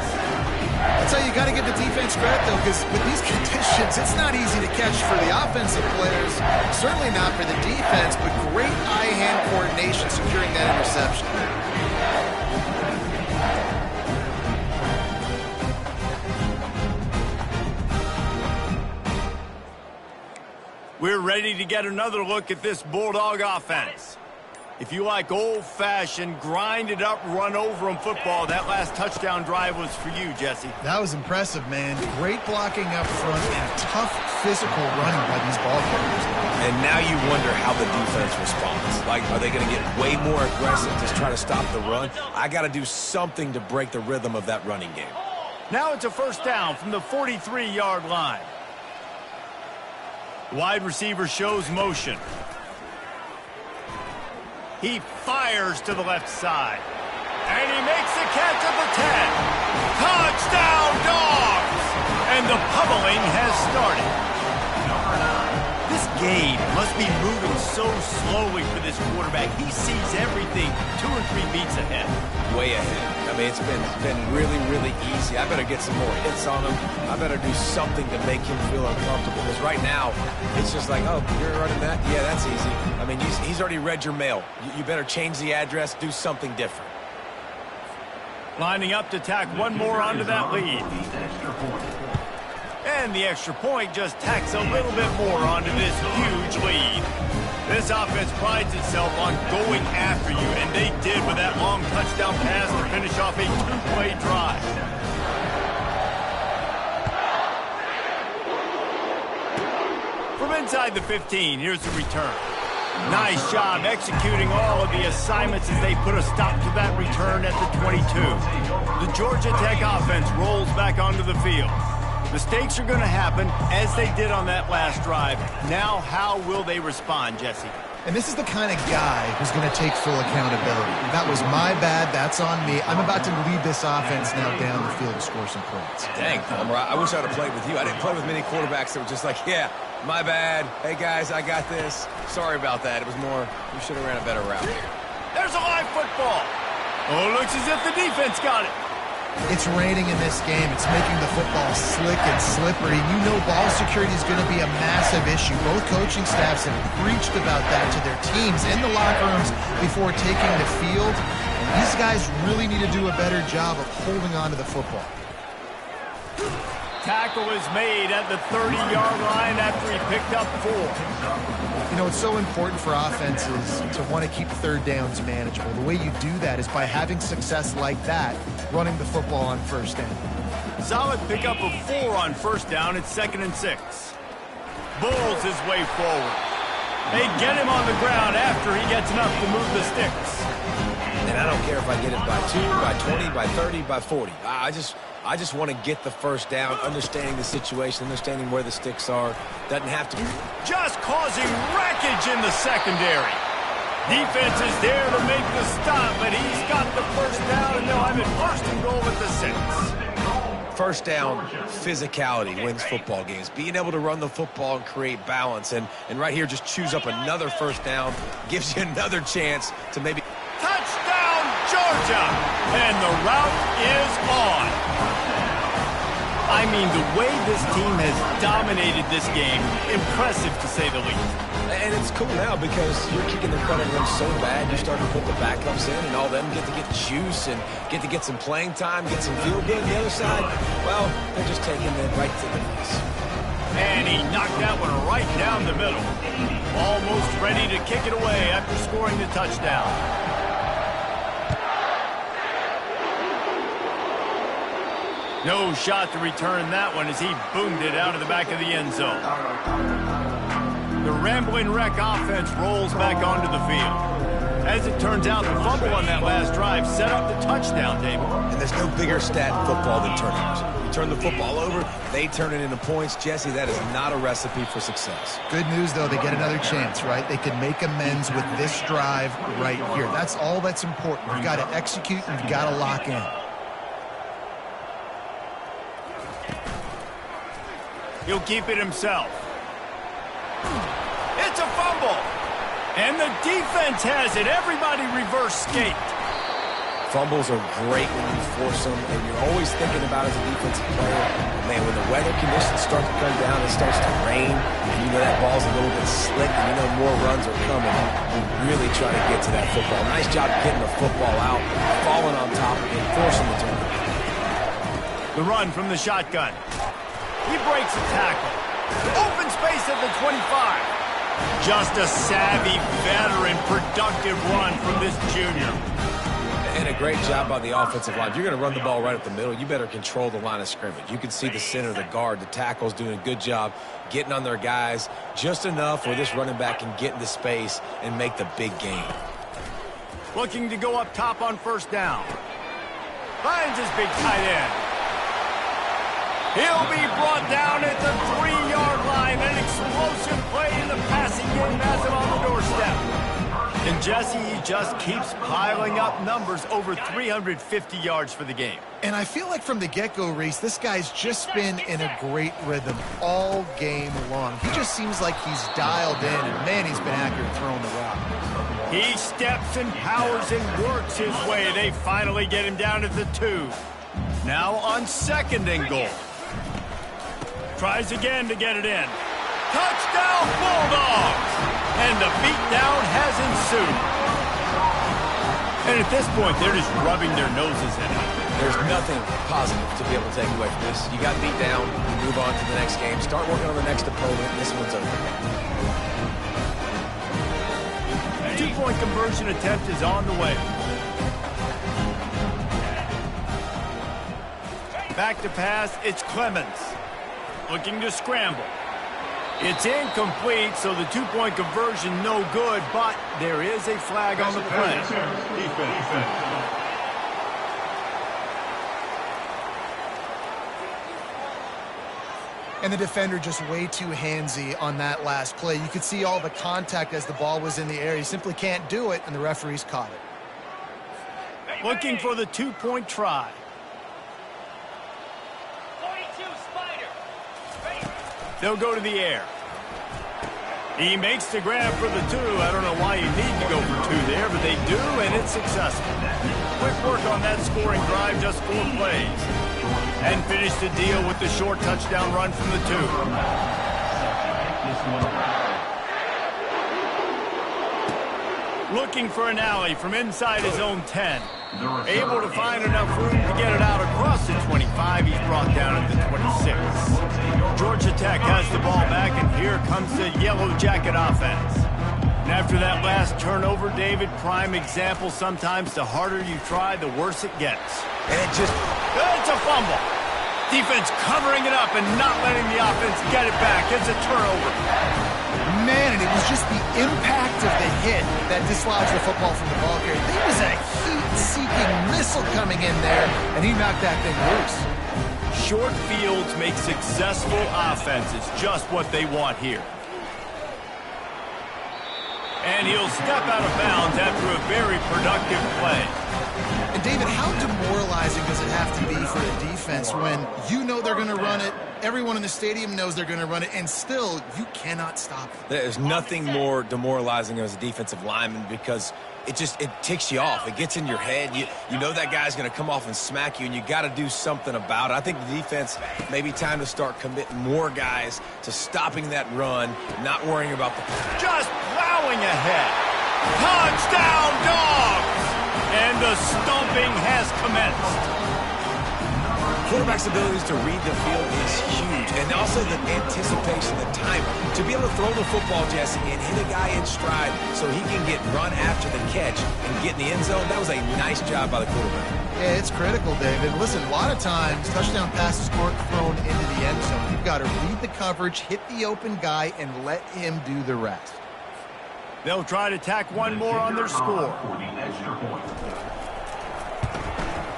That's how you got to give the defense credit, though, because with these conditions, it's not easy to catch for the offensive players. Certainly not for the defense, but great eye-hand coordination securing that interception. We're ready to get another look at this Bulldog offense. If you like old-fashioned, grinded-up, run-over-'em football, that last touchdown drive was for you, Jesse. That was impressive, man. Great blocking up front and tough physical running by these ball carriers. And now you wonder how the defense responds. Like, are they going to get way more aggressive to try to stop the run? I got to do something to break the rhythm of that running game. Now it's a first down from the 43-yard line. Wide receiver shows motion. He fires to the left side. And he makes the catch at the 10. Touchdown, Dogs! And the pummeling has started. This game must be moving so slowly for this quarterback. He sees everything 2 or 3 beats ahead. Way ahead. I mean, it's been really, really easy. I better get some more hits on him. I better do something to make him feel uncomfortable. Because right now, it's just like, oh, you're running that? Yeah, that's easy. I mean, he's already read your mail. You better change the address, do something different. Lining up to tack one more onto that lead. And the extra point just tacks a little bit more onto this huge lead. This offense prides itself on going after you, and they did with that long touchdown pass to finish off a 2-play drive. From inside the 15, here's the return. Nice job executing all of the assignments as they put a stop to that return at the 22. The Georgia Tech offense rolls back onto the field. Mistakes are going to happen, as they did on that last drive. Now, how will they respond, Jesse? And this is the kind of guy who's going to take full accountability. That was my bad. That's on me. I'm about to lead this offense now down the field to score some points. Dang, Palmer, I wish I would have played with you. I didn't play with many quarterbacks that were just like, yeah, my bad. Hey, guys, I got this. Sorry about that. It was more, we should have ran a better route. There's a live football. Oh, looks as if the defense got it. It's raining in this game. It's making the football slick and slippery. You know ball security is going to be a massive issue. Both coaching staffs have preached about that to their teams in the locker rooms before taking the field. And these guys really need to do a better job of holding on to the football. Tackle is made at the 30-yard line after he picked up 4. You know, it's so important for offenses to want to keep third downs manageable. The way you do that is by having success like that, running the football on first down. Solid pickup of 4 on first down. It's 2nd and 6. Bulls his way forward. They get him on the ground after he gets enough to move the sticks. And I don't care if I get it by 2, by 20, by 30, by 40. I just want to get the first down, understanding the situation, understanding where the sticks are. Doesn't have to be. Just causing wreckage in the secondary. Defense is there to make the stop, but he's got the first down, and they'll have it 1st and goal at the 6. First down, physicality wins football games. Being able to run the football and create balance. And right here, just choose up another first down, gives you another chance to maybe... Touchdown, Georgia! And the route is on. I mean, the way this team has dominated this game, impressive to say the least. And it's cool now because you're kicking the front end run so bad, you start to put the backups in, and all them get to get juice and get to get some playing time, get some feel good. The other side, well, they're just taking it right to the face. And he knocked that one right down the middle. Almost ready to kick it away after scoring the touchdown. No shot to return that one as he boomed it out of the back of the end zone. The Rambling Wreck offense rolls back onto the field. As it turns out, the fumble on that last drive set up the touchdown table. And there's no bigger stat in football than turnovers. You turn the football over, they turn it into points. Jesse, that is not a recipe for success. Good news, though, they get another chance, right? They can make amends with this drive right here. That's all that's important. You've got to execute, and you've got to lock in. He'll keep it himself. It's a fumble. And the defense has it. Everybody reverse skate. Fumbles are great when you force them, and you're always thinking about it as a defensive player. Man, when the weather conditions start to come down, it starts to rain, and you know that ball's a little bit slick, and you know more runs are coming. You really try to get to that football. Nice job getting the football out, falling on top of it, forcing the turnover. The run from the shotgun. He breaks a tackle. Open space at the 25. Just a savvy, veteran, productive run from this junior. And a great job by the offensive line. If you're going to run the ball right up the middle, you better control the line of scrimmage. You can see the center, the guard, the tackles doing a good job getting on their guys just enough where this running back can get into space and make the big game. Looking to go up top on first down. Finds his big tight end. He'll be brought down at the 3-yard line. An explosive play in the passing game has him on the doorstep. And Jesse just keeps piling up numbers, over 350 yards for the game. And I feel like from the get-go, Reese, this guy's just been in a great rhythm all game long. He just seems like he's dialed in, and man, he's been accurate throwing the rock. He steps and powers and works his way. They finally get him down at the 2. Now on 2nd and goal. Tries again to get it in. Touchdown, Bulldogs! And the beatdown has ensued. And at this point, they're just rubbing their noses in it. There's nothing positive to be able to take away from this. You got beat down, you move on to the next game, start working on the next opponent, this one's over. The 2-point conversion attempt is on the way. Back to pass, it's Clemens. Looking to scramble. It's incomplete, so the 2-point conversion no good, but there is a flag on the play. And the defender just way too handsy on that last play. You could see all the contact as the ball was in the air. He simply can't do it, and the referees caught it. Looking for the 2-point try. They'll go to the air. He makes the grab for the 2. I don't know why you need to go for 2 there, but they do, and it's successful. Quick work on that scoring drive, just 4 plays. And finished the deal with the short touchdown run from the 2. Looking for an alley from inside his own 10. Able to find enough room to get it out across the 25. He's brought down at the 26. Georgia Tech has the ball back, and here comes the Yellow Jacket offense. And after that last turnover, David, prime example, sometimes the harder you try, the worse it gets. And It's a fumble. Defense covering it up and not letting the offense get it back. It's a turnover. Man, and it was just the impact of the hit that dislodged the football from the ball carrier. There was a heat-seeking missile coming in there, and he knocked that thing loose. Short fields make successful offenses, just what they want here. And he'll step out of bounds after a very productive play. And David, how demoralizing does it have to be for a defense when you know they're going to run it, everyone in the stadium knows they're going to run it, and still you cannot stop it? there's nothing more demoralizing as a defensive lineman because it ticks you off. It gets in your head. You know that guy's going to come off and smack you, and you got to do something about it. I think the defense maybe time to start committing more guys to stopping that run, not worrying about the Just plowing ahead. Touchdown, Dogs! And the stomping has commenced. quarterback's abilities to read the field is huge, and also the anticipation, the time to be able to throw the football, Jesse, and hit a guy in stride so he can get run after the catch and get in the end zone. That was a nice job by the quarterback. Yeah, it's critical, David. Listen, a lot of times touchdown passes aren't thrown into the end zone. You've got to read the coverage, hit the open guy, and let him do the rest. They'll try to tack one more on their score.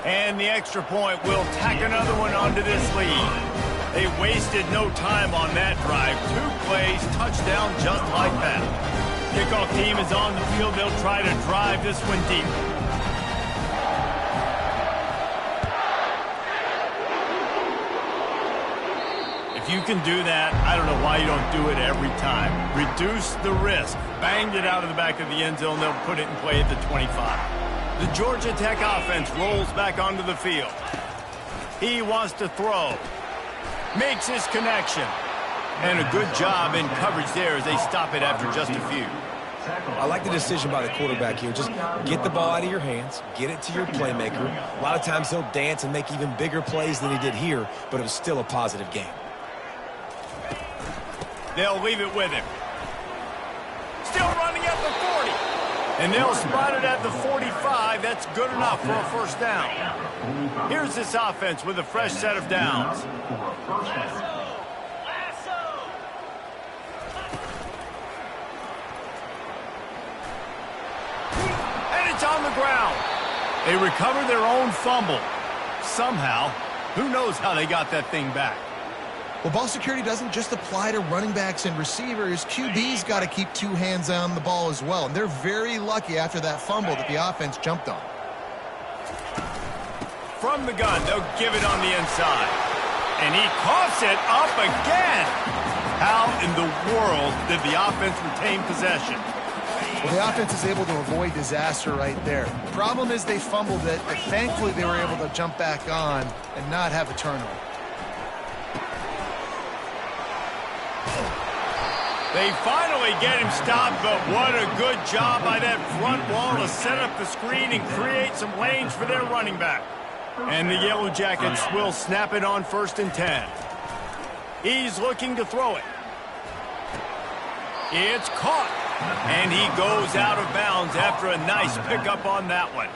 And the extra point will tack another one onto this lead. They wasted no time on that drive. 2 plays, touchdown just like that. Kickoff team is on the field. They'll try to drive this one deep. If you can do that, I don't know why you don't do it every time. Reduce the risk. Banged it out of the back of the end zone. They'll put it in play at the 25. The Georgia Tech offense rolls back onto the field. He wants to throw. Makes his connection. And a good job in coverage there as they stop it after just a few. I like the decision by the quarterback here. Just get the ball out of your hands, get it to your playmaker. A lot of times he'll dance and make even bigger plays than he did here, but it was still a positive game. They'll leave it with him. Still running at the 40. And they'll spot it at the 45. That's good enough for a first down. Here's this offense with a fresh set of downs. And it's on the ground. They recover their own fumble. Somehow, who knows how they got that thing back. Well, ball security doesn't just apply to running backs and receivers. QB's got to keep 2 hands on the ball as well. And they're very lucky after that fumble that the offense jumped on. From the gun, they'll give it on the inside. And he coughs it up again. How in the world did the offense retain possession? Well, the offense is able to avoid disaster right there. The problem is they fumbled it, but thankfully they were able to jump back on and not have a turnover. They finally get him stopped, but what a good job by that front wall to set up the screen and create some lanes for their running back. And the Yellow Jackets will snap it on 1st and 10. He's looking to throw it. It's caught. And he goes out of bounds after a nice pickup on that one.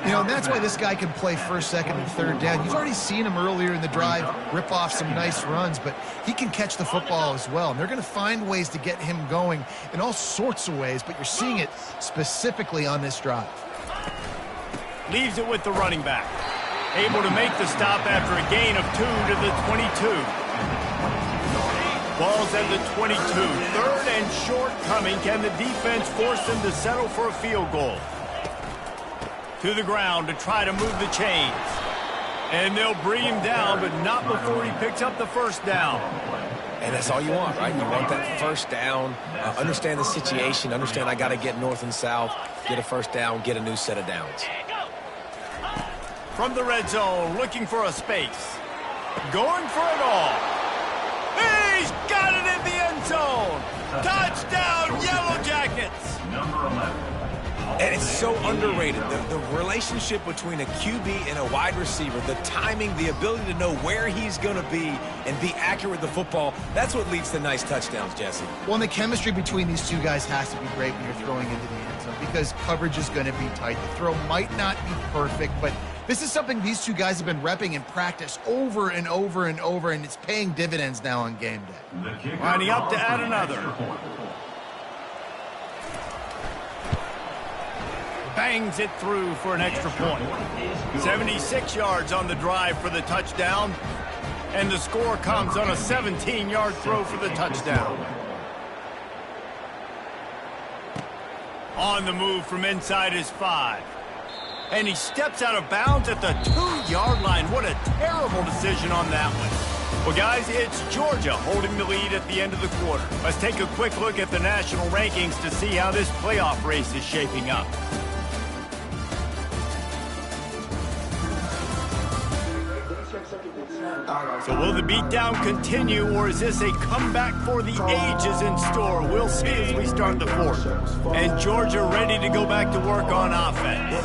You know, and that's why this guy can play 1st, 2nd, and 3rd down. You've already seen him earlier in the drive rip off some nice runs, but he can catch the football as well. And they're going to find ways to get him going in all sorts of ways, but you're seeing it specifically on this drive. Leaves it with the running back. Able to make the stop after a gain of 2 to the 22. Ball's at the 22. 3rd and short coming. Can the defense force them to settle for a field goal? To the ground to try to move the chains. And they'll bring him down, but not before he picks up the 1st down. And that's all you want, right? You want that first down, understand the situation, understand I got to get north and south, get a first down, get a new set of downs. From the red zone, looking for a space. Going for it all. He's got it in the end zone. Touchdown, Yellow Jackets. Number 11. And it's so underrated. The relationship between a QB and a wide receiver, the timing, the ability to know where he's going to be and be accurate with the football, that's what leads to nice touchdowns, Jesse. Well, and the chemistry between these two guys has to be great when you're throwing into the end zone because coverage is going to be tight. The throw might not be perfect, but this is something these two guys have been repping in practice over and over and over, and it's paying dividends now on game day. Lining up to add another. Bangs it through for an extra point. 76 yards on the drive for the touchdown. And the score comes on a 17-yard throw for the touchdown. On the move from inside his 5. And he steps out of bounds at the 2-yard line. What a terrible decision on that one. Well, guys, it's Georgia holding the lead at the end of the quarter. Let's take a quick look at the national rankings to see how this playoff race is shaping up. So will the beatdown continue, or is this a comeback for the ages in store? We'll see as we start the fourth. And Georgia ready to go back to work on offense.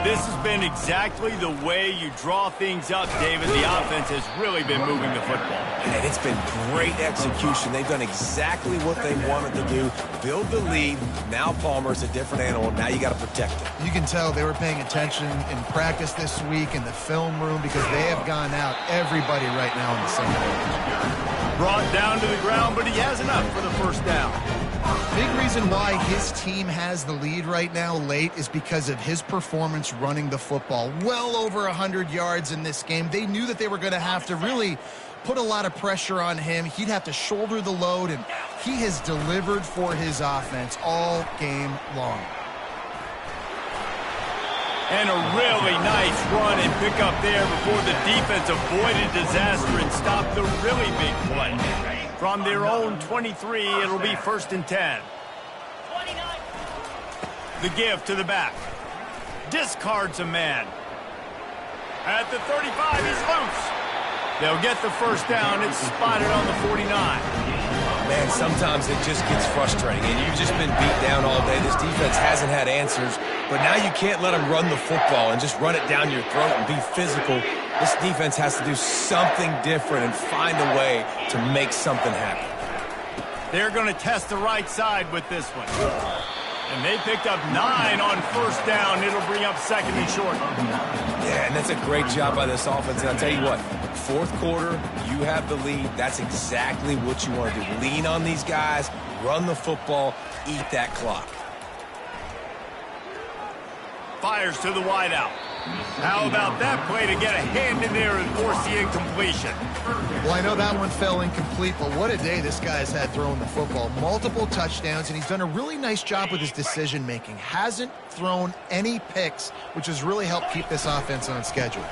This has been exactly the way you draw things up, David. The offense has really been moving the football. And it's been great execution. They've done exactly what they wanted to do. Build the lead. Now Palmer's a different animal. Now you got to protect it. You can tell they were paying attention in practice this week in the film room because they have gone out everybody right now in the same page. Brought down to the ground, but he has enough for the first down. Big reason why his team has the lead right now late is because of his performance running the football. Well over 100 yards in this game. They knew that they were going to have to really put a lot of pressure on him. He'd have to shoulder the load, and he has delivered for his offense all game long. And a really nice run and pick up there before the defense avoided disaster and stopped the really big play. From their own 23, it'll be 1st and 10. The give to the back. Discards a man. At the 35, he's loose. They'll get the first down. It's spotted on the 49. Man, sometimes it just gets frustrating, and you've just been beat down all day. This defense hasn't had answers, but now you can't let them run the football and just run it down your throat and be physical. This defense has to do something different and find a way to make something happen. They're going to test the right side with this one. And they picked up 9 on first down. It'll bring up 2nd and short. Yeah, and that's a great job by this offense. And I'll tell you what, fourth quarter, you have the lead. That's exactly what you want to do. Lean on these guys, run the football, eat that clock. Fires to the wideout. How about that play to get a hand in there and force the incompletion? Well, I know that one fell incomplete, but what a day this guy's had throwing the football. Multiple touchdowns, and he's done a really nice job with his decision-making. Hasn't thrown any picks, which has really helped keep this offense on schedule.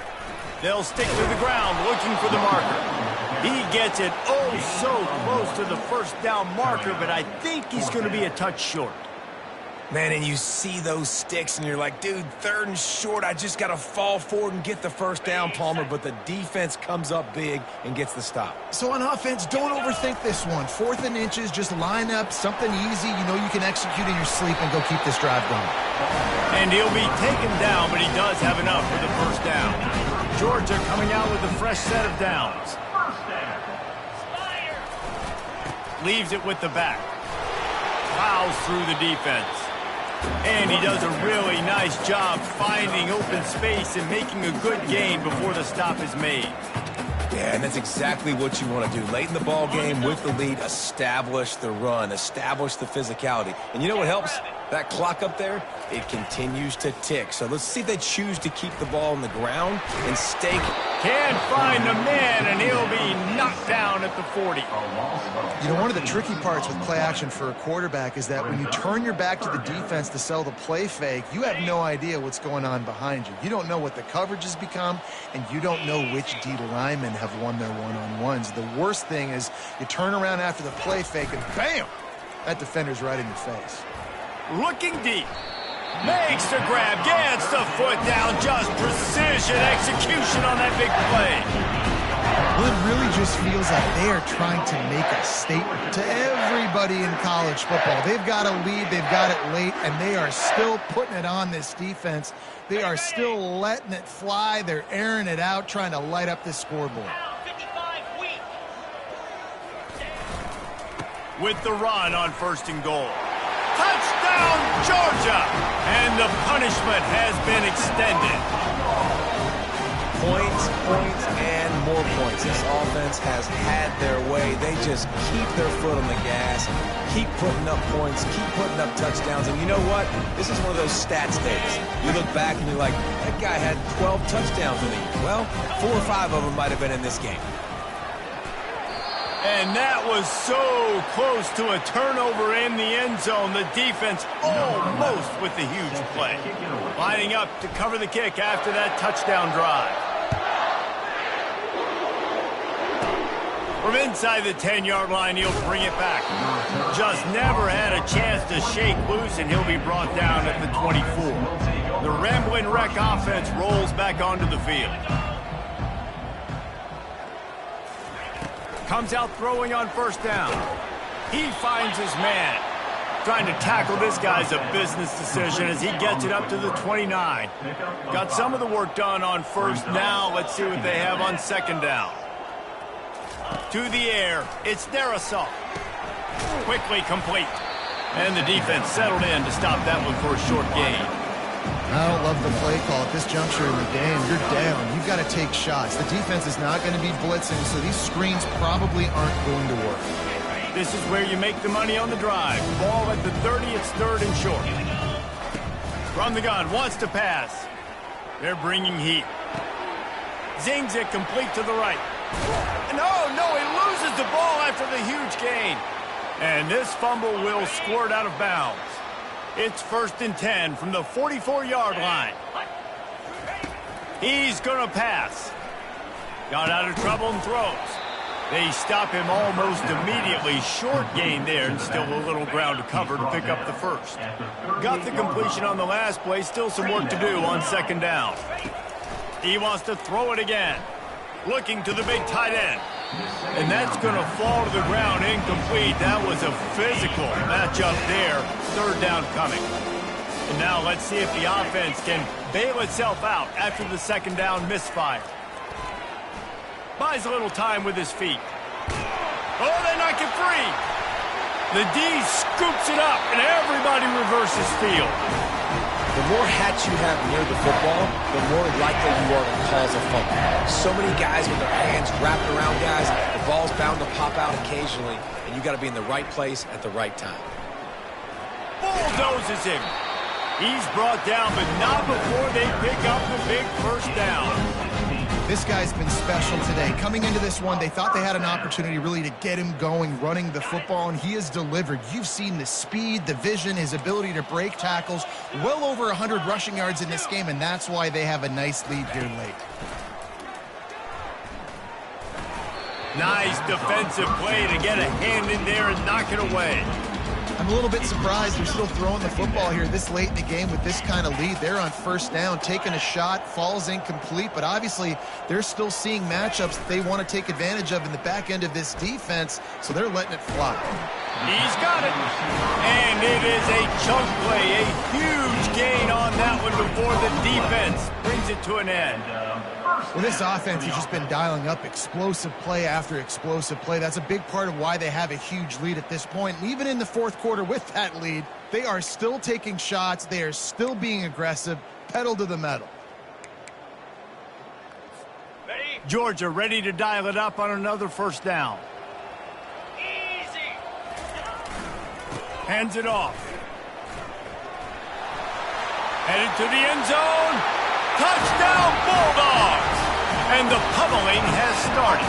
They'll stick to the ground looking for the marker. He gets it so close to the first down marker, but I think he's going to be a touch short. Man, and you see those sticks, and you're like, dude, 3rd and short, I just got to fall forward and get the first down, Palmer, but the defense comes up big and gets the stop. So on offense, don't overthink this one. 4th and inches, just line up something easy you know you can execute in your sleep and go keep this drive going. And he'll be taken down, but he does have enough for the first down. Georgia coming out with a fresh set of downs. Leaves it with the back. Plows through the defense. And he does a really nice job finding open space and making a good gain before the stop is made. Yeah, and that's exactly what you want to do. Late in the ball game with the lead, establish the run, establish the physicality. And you know what helps? That clock up there, it continues to tick. So let's see if they choose to keep the ball on the ground and stay. Can't find the man, and he'll be knocked down at the 40. You know, one of the tricky parts with play action for a quarterback is that when you turn your back to the defense to sell the play fake, you have no idea what's going on behind you. You don't know what the coverage has become, and you don't know which D linemen have won their one-on-ones. The worst thing is you turn around after the play fake, and bam! That defender's right in your face. Looking deep. Makes the grab, gets the foot down, just precision execution on that big play. Well, it really just feels like they are trying to make a statement to everybody in college football. They've got a lead, they've got it late, and they are still putting it on this defense. They are still letting it fly. They're airing it out, trying to light up this scoreboard. With the run on 1st and goal. Touchdown, Georgia! And the punishment has been extended. Points, and more points. This offense has had their way. They just keep their foot on the gas, keep putting up points, keep putting up touchdowns. And you know what? This is one of those stats days. You look back and you're like, that guy had 12 touchdowns in the year. Well, 4 or 5 of them might have been in this game. And that was so close to a turnover in the end zone. The defense almost with the huge play. Lining up to cover the kick after that touchdown drive. From inside the 10-yard line, he'll bring it back. Just never had a chance to shake loose, and he'll be brought down at the 24. The Rambling Wreck offense rolls back onto the field. Comes out throwing on 1st down. He finds his man. Trying to tackle this guy's a business decision as he gets it up to the 29. Got some of the work done on 1st. Now let's see what they have on 2nd down. To the air. It's Darrisaw. Quickly complete. And the defense settled in to stop that one for a short gain. I don't love the play call at this juncture in the game. You're down. You've got to take shots. The defense is not going to be blitzing, so these screens probably aren't going to work. This is where you make the money on the drive. Ball at the 30, it's 3rd and short. From the gun, wants to pass. They're bringing heat. Zings it complete to the right. No, he loses the ball after the huge gain. And this fumble will squirt out of bounds. It's 1st and 10 from the 44-yard line. He's going to pass. Got out of trouble and throws. They stop him almost immediately. Short gain there and still a little ground to cover to pick up the 1st. Got the completion on the last play. Still some work to do on 2nd down. He wants to throw it again. Looking to the big tight end. And that's going to fall to the ground incomplete. That was a physical matchup there. 3rd down coming. And now let's see if the offense can bail itself out after the 2nd down misfire. Buys a little time with his feet. Oh, they knock it free. The D scoops it up, and everybody reverses field. The more hats you have near the football, the more likely you are to cause a fumble. So many guys with their hands wrapped around guys, the ball's bound to pop out occasionally, and you got to be in the right place at the right time. Bulldozes him. He's brought down, but not before they pick up the big 1st down. This guy's been special today. Coming into this one, they thought they had an opportunity really to get him going, running the football, and he has delivered. You've seen the speed, the vision, his ability to break tackles. Well over 100 rushing yards in this game, and that's why they have a nice lead here late. Nice defensive play to get a hand in there and knock it away. I'm a little bit surprised they're still throwing the football here this late in the game with this kind of lead. They're on 1st down, taking a shot, falls incomplete, but obviously they're still seeing matchups that they want to take advantage of in the back end of this defense, so they're letting it fly. He's got it. And it is a chunk play, a huge gain on that one before the defense brings it to an end. Well, this offense has just been dialing up explosive play after explosive play. That's a big part of why they have a huge lead at this point. And even in the 4th quarter with that lead, they are still taking shots. They are still being aggressive, pedal to the metal. Georgia ready to dial it up on another 1st down. Hands it off. Headed to the end zone. Touchdown, Bulldogs! And the pummeling has started.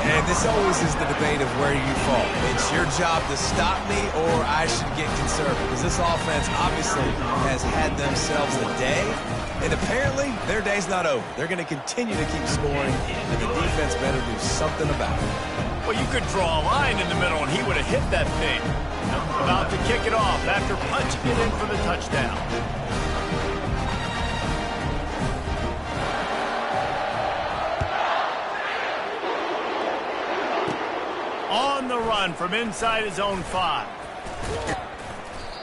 And this always is the debate of where you fall. It's your job to stop me, or I should get conservative. Because this offense obviously has had themselves a day, and apparently their day's not over. They're going to continue to keep scoring, and the defense better do something about it. Well, you could draw a line in the middle, and he would have hit that thing. About to kick it off after punching it in for the touchdown. On the run from inside his own 5.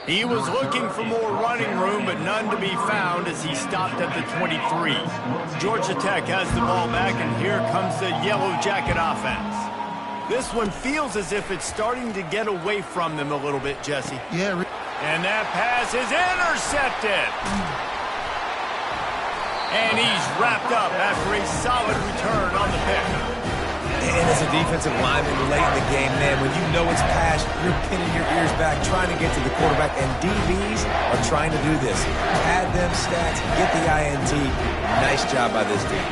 He was looking for more running room, but none to be found as he stopped at the 23. Georgia Tech has the ball back, and here comes the Yellow Jacket offense. This one feels as if it's starting to get away from them a little bit, Jesse. Yeah. And that pass is intercepted. And he's wrapped up after a solid return on the pick. And as a defensive lineman late in the game, man, when you know it's past, you're pinning your ears back, trying to get to the quarterback, and DBs are trying to do this. Pad them stats, get the INT. Nice job by this team.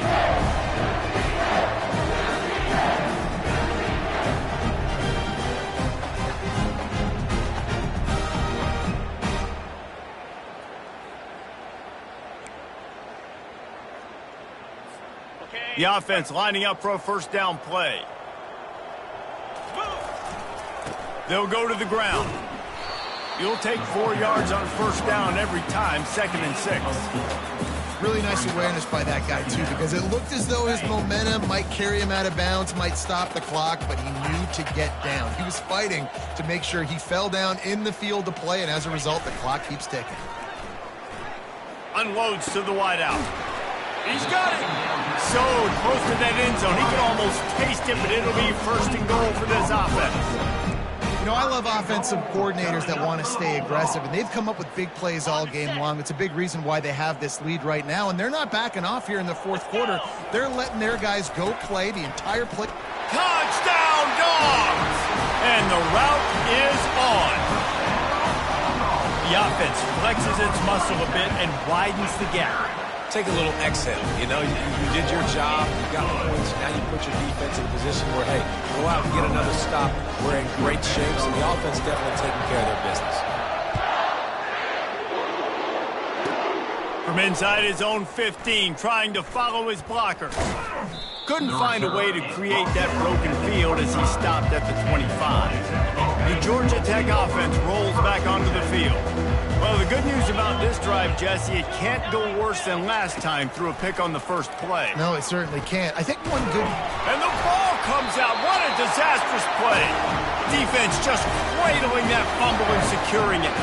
The offense lining up for a first down play. They'll go to the ground. You'll take 4 yards on first down every time, 2nd and 6. Really nice awareness by that guy, too, because it looked as though his momentum might carry him out of bounds, might stop the clock, but he knew to get down. He was fighting to make sure he fell down in the field to play, and as a result, the clock keeps ticking. Unloads to the wideout. He's got it. So close to that end zone. He can almost taste it, but it'll be 1st and goal for this offense. You know, I love offensive coordinators that want to stay aggressive, and they've come up with big plays all game long. It's a big reason why they have this lead right now, and they're not backing off here in the 4th quarter. They're letting their guys go play the entire play. Touchdown, Dogs! And the route is on. The offense flexes its muscle a bit and widens the gap. Take a little exhale. You know, you did your job. You got points. Now you put your defense in a position where, hey, go out and get another stop. We're in great shape, so the offense definitely taking care of their business. From inside his own 15, trying to follow his blocker. Couldn't find a way to create that broken field as he stopped at the 25. The Georgia Tech offense rolls back onto the field. Well, the good news about this drive, Jesse, it can't go worse than last time through a pick on the first play. No, it certainly can't. I think one good... And the ball comes out. What a disastrous play. Defense just cradling that fumble and securing it.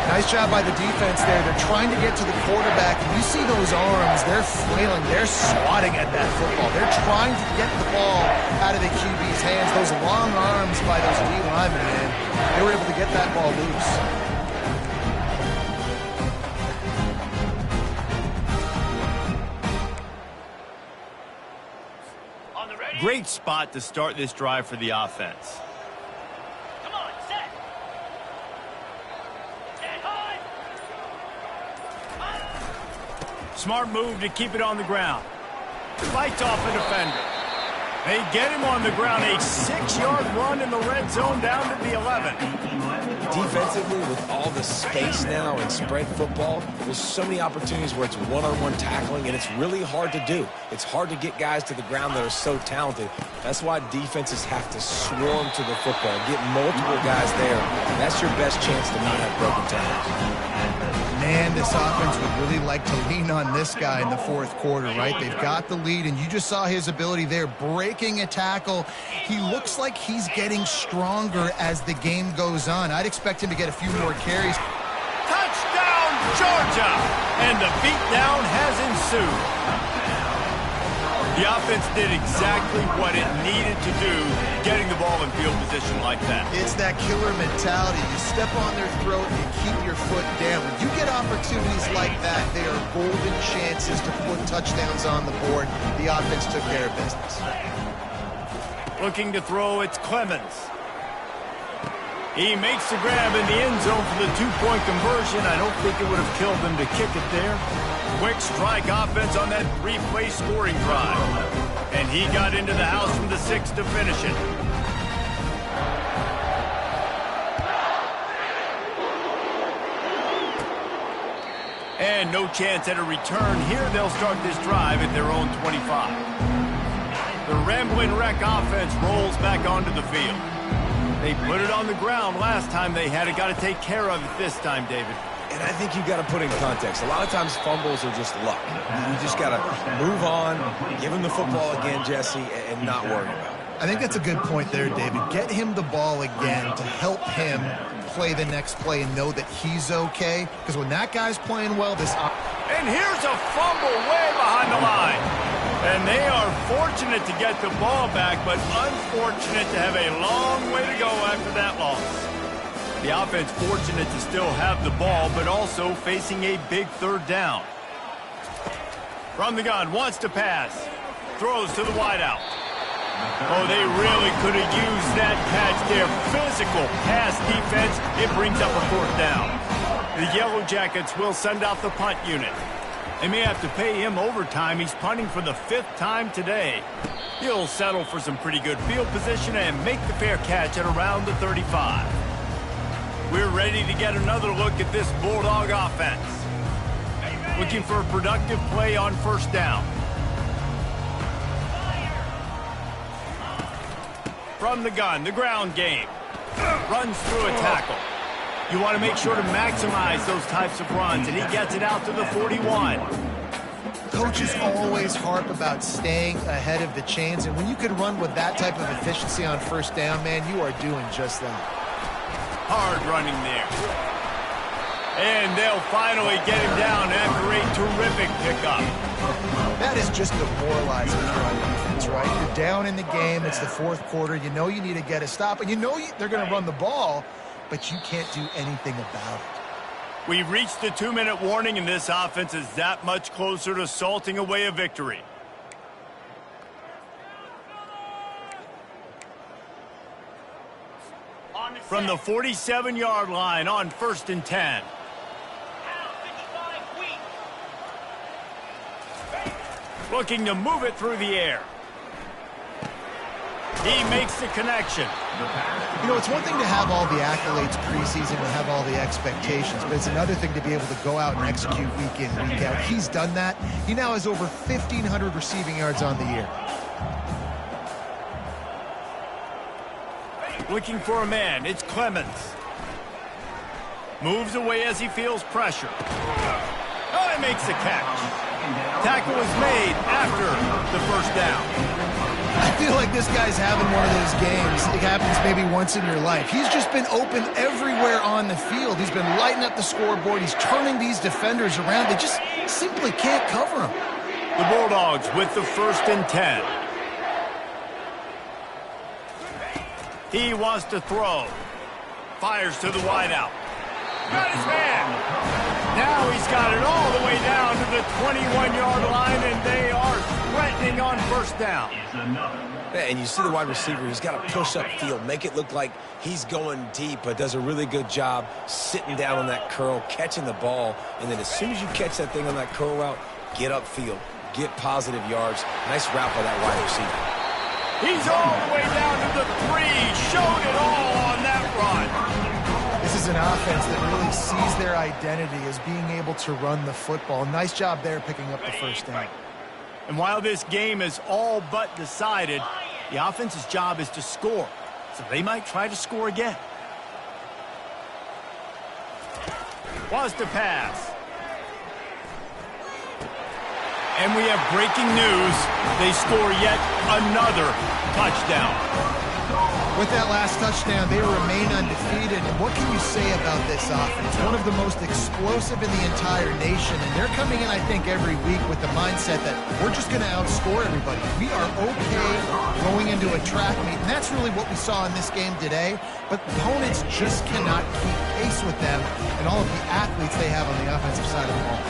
Nice job by the defense there. They're trying to get to the quarterback, and you see those arms. They're flailing. They're swatting at that football. They're trying to get the ball out of the QB's hands. Those long arms by those D linemen, man. They were able to get that ball loose. Great spot to start this drive for the offense. Come on, set. Set high. Smart move to keep it on the ground. Fights off a defender. They get him on the ground. A 6-yard run in the red zone down to the 11. Defensively, with all the space now and spread football, there's so many opportunities where it's one-on-one tackling, and it's really hard to do. It's hard to get guys to the ground that are so talented. That's why defenses have to swarm to the football, get multiple guys there. That's your best chance to not have broken tackles. Man, this offense would really like to lean on this guy in the 4th quarter, right? They've got the lead, and you just saw his ability there, breaking a tackle. He looks like he's getting stronger as the game goes on. I'd expect him to get a few more carries. Touchdown, Georgia! And the beatdown has ensued. The offense did exactly what it needed to do, getting the ball in field position like that. It's that killer mentality. You step on their throat and you keep your foot down. When you get opportunities like that, they are golden chances to put touchdowns on the board. The offense took care of business. Looking to throw, it's Clemens. He makes the grab in the end zone for the two-point conversion. I don't think it would have killed them to kick it there. Quick strike offense on that three-play scoring drive. And he got into the house from the 6 to finish it. And no chance at a return. Here they'll start this drive at their own 25. The Ramblin' Wreck offense rolls back onto the field. They put it on the ground last time they had it. Got to take care of it this time, David. And I think you've got to put in context. A lot of times fumbles are just luck. You just got to move on, give him the football again, Jesse, and not worry about it. I think that's a good point there, David. Get him the ball again to help him play the next play and know that he's okay. Because when that guy's playing well, this... And here's a fumble way behind the line. And they are fortunate to get the ball back, but unfortunate to have a long way to go after that loss. The offense fortunate to still have the ball, but also facing a big third down. From the gun, wants to pass. Throws to the wideout. Oh, they really could have used that catch there. Physical pass defense. It brings up a fourth down. The Yellow Jackets will send out the punt unit. They may have to pay him overtime. He's punting for the 5th time today. He'll settle for some pretty good field position and make the fair catch at around the 35. We're ready to get another look at this Bulldog offense. Looking for a productive play on first down. From the gun, the ground game. Runs through a tackle. You want to make sure to maximize those types of runs, and he gets it out to the 41. Coaches always harp about staying ahead of the chains, and when you can run with that type of efficiency on first down, man, you are doing just that. Hard running there. And they'll finally get him down after a terrific pickup. That is just demoralizing for our defense, right? You're down in the game. It's the 4th quarter. You know you need to get a stop, and you know they're going to run the ball, but you can't do anything about it. We've reached the 2-minute warning, and this offense is that much closer to salting away a victory. From the 47-yard line on 1st and 10. Looking to move it through the air. He makes the connection. You know, it's one thing to have all the accolades preseason, to have all the expectations, but it's another thing to be able to go out and execute week in, week out. He's done that. He now has over 1,500 receiving yards on the year. Looking for a man. It's Clemens. Moves away as he feels pressure. Oh, he makes the catch. Tackle is made after the first down. I feel like this guy's having one of those games. It happens maybe once in your life. He's just been open everywhere on the field. He's been lighting up the scoreboard. He's turning these defenders around. They just simply can't cover him. The Bulldogs with the 1st and 10. He wants to throw. Fires to the wideout. Got his man. Now he's got it all the way down to the 21-yard line, and they are threatening on first down. And you see the wide receiver, he's got to push up field, make it look like he's going deep, but does a really good job sitting down on that curl, catching the ball, and then as soon as you catch that thing on that curl route, get upfield, get positive yards. Nice route by that wide receiver. He's all the way down to the 3, showed it all on that run. This is an offense that really sees their identity as being able to run the football. Nice job there picking up the first down. And while this game is all but decided, the offense's job is to score. So they might try to score again. Wants to pass. And we have breaking news. They score yet another touchdown. With that last touchdown, they remain undefeated. And what can you say about this offense? One of the most explosive in the entire nation. And they're coming in, I think, every week with the mindset that we're just going to outscore everybody. We are okay going into a track meet. And that's really what we saw in this game today. But opponents just cannot keep pace with them and all of the athletes they have on the offensive side of the ball.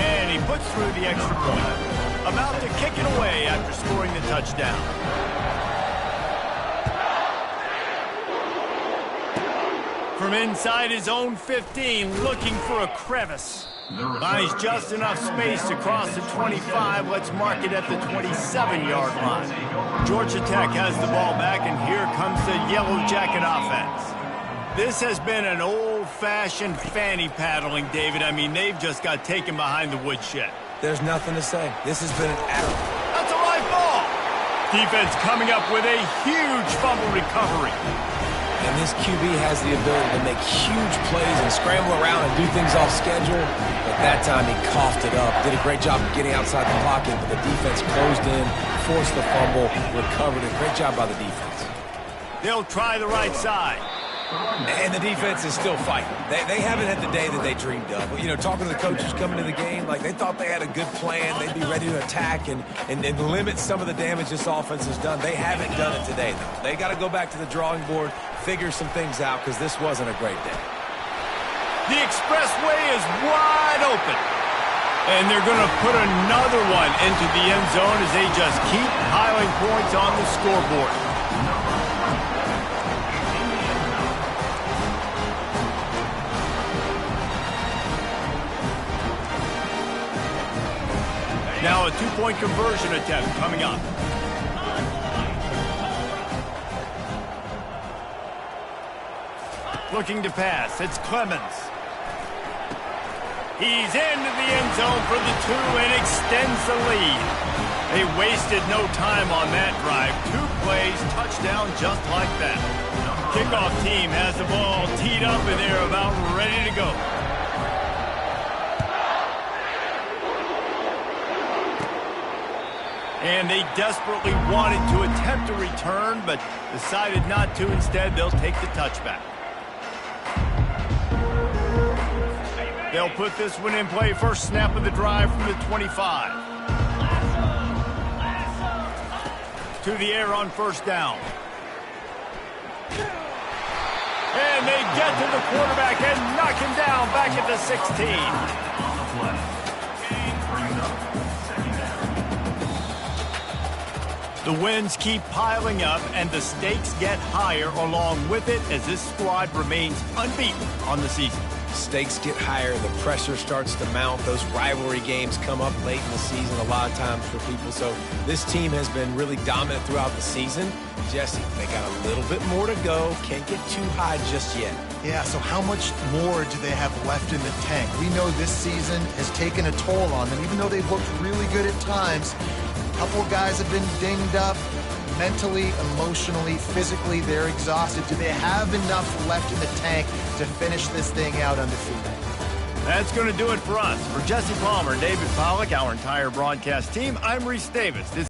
And he puts through the extra point. About to kick it away after scoring the touchdown. from inside his own 15, looking for a crevice. Finds just enough space to cross the 25. Let's mark it at the 27-yard line. Georgia Tech has the ball back, and here comes the Yellow Jacket offense. This has been an old-fashioned fanny paddling, David. I mean, they've just got taken behind the woodshed. There's nothing to say. This has been an That's a live ball. Defense coming up with a huge fumble recovery. And this QB has the ability to make huge plays and scramble around and do things off schedule. But that time he coughed it up. Did a great job of getting outside the pocket, but the defense closed in, forced the fumble, recovered it. Great job by the defense. They'll try the right side. And the defense is still fighting. They haven't had the day that they dreamed of. You know, talking to the coaches coming into the game, like they thought they had a good plan. They'd be ready to attack and limit some of the damage this offense has done. They haven't done it today, though. They got to go back to the drawing board, figure some things out, because this wasn't a great day. The expressway is wide open. And they're going to put another one into the end zone as they just keep piling points on the scoreboard. Now a two-point conversion attempt coming up. Looking to pass. It's Clemens. He's into the end zone for the 2 and extends the lead. They wasted no time on that drive. 2 plays, touchdown just like that. Kickoff team has the ball teed up and they're about ready to go. And they desperately wanted to attempt a return, but decided not to. Instead, they'll take the touchback. They'll put this one in play. First snap of the drive from the 25. To the air on first down. And they get to the quarterback and knock him down back at the 16. The wins keep piling up, and the stakes get higher along with it as this squad remains unbeaten on the season. Stakes get higher, the pressure starts to mount. Those rivalry games come up late in the season a lot of times for people. So this team has been really dominant throughout the season. Jesse, they got a little bit more to go. Can't get too high just yet. Yeah, so how much more do they have left in the tank? We know this season has taken a toll on them, even though they've looked really good at times. A couple of guys have been dinged up. Mentally, emotionally, physically, they're exhausted. Do they have enough left in the tank to finish this thing out undefeated? That's going to do it for us. For Jesse Palmer, David Pollack, our entire broadcast team, I'm Reese Davis.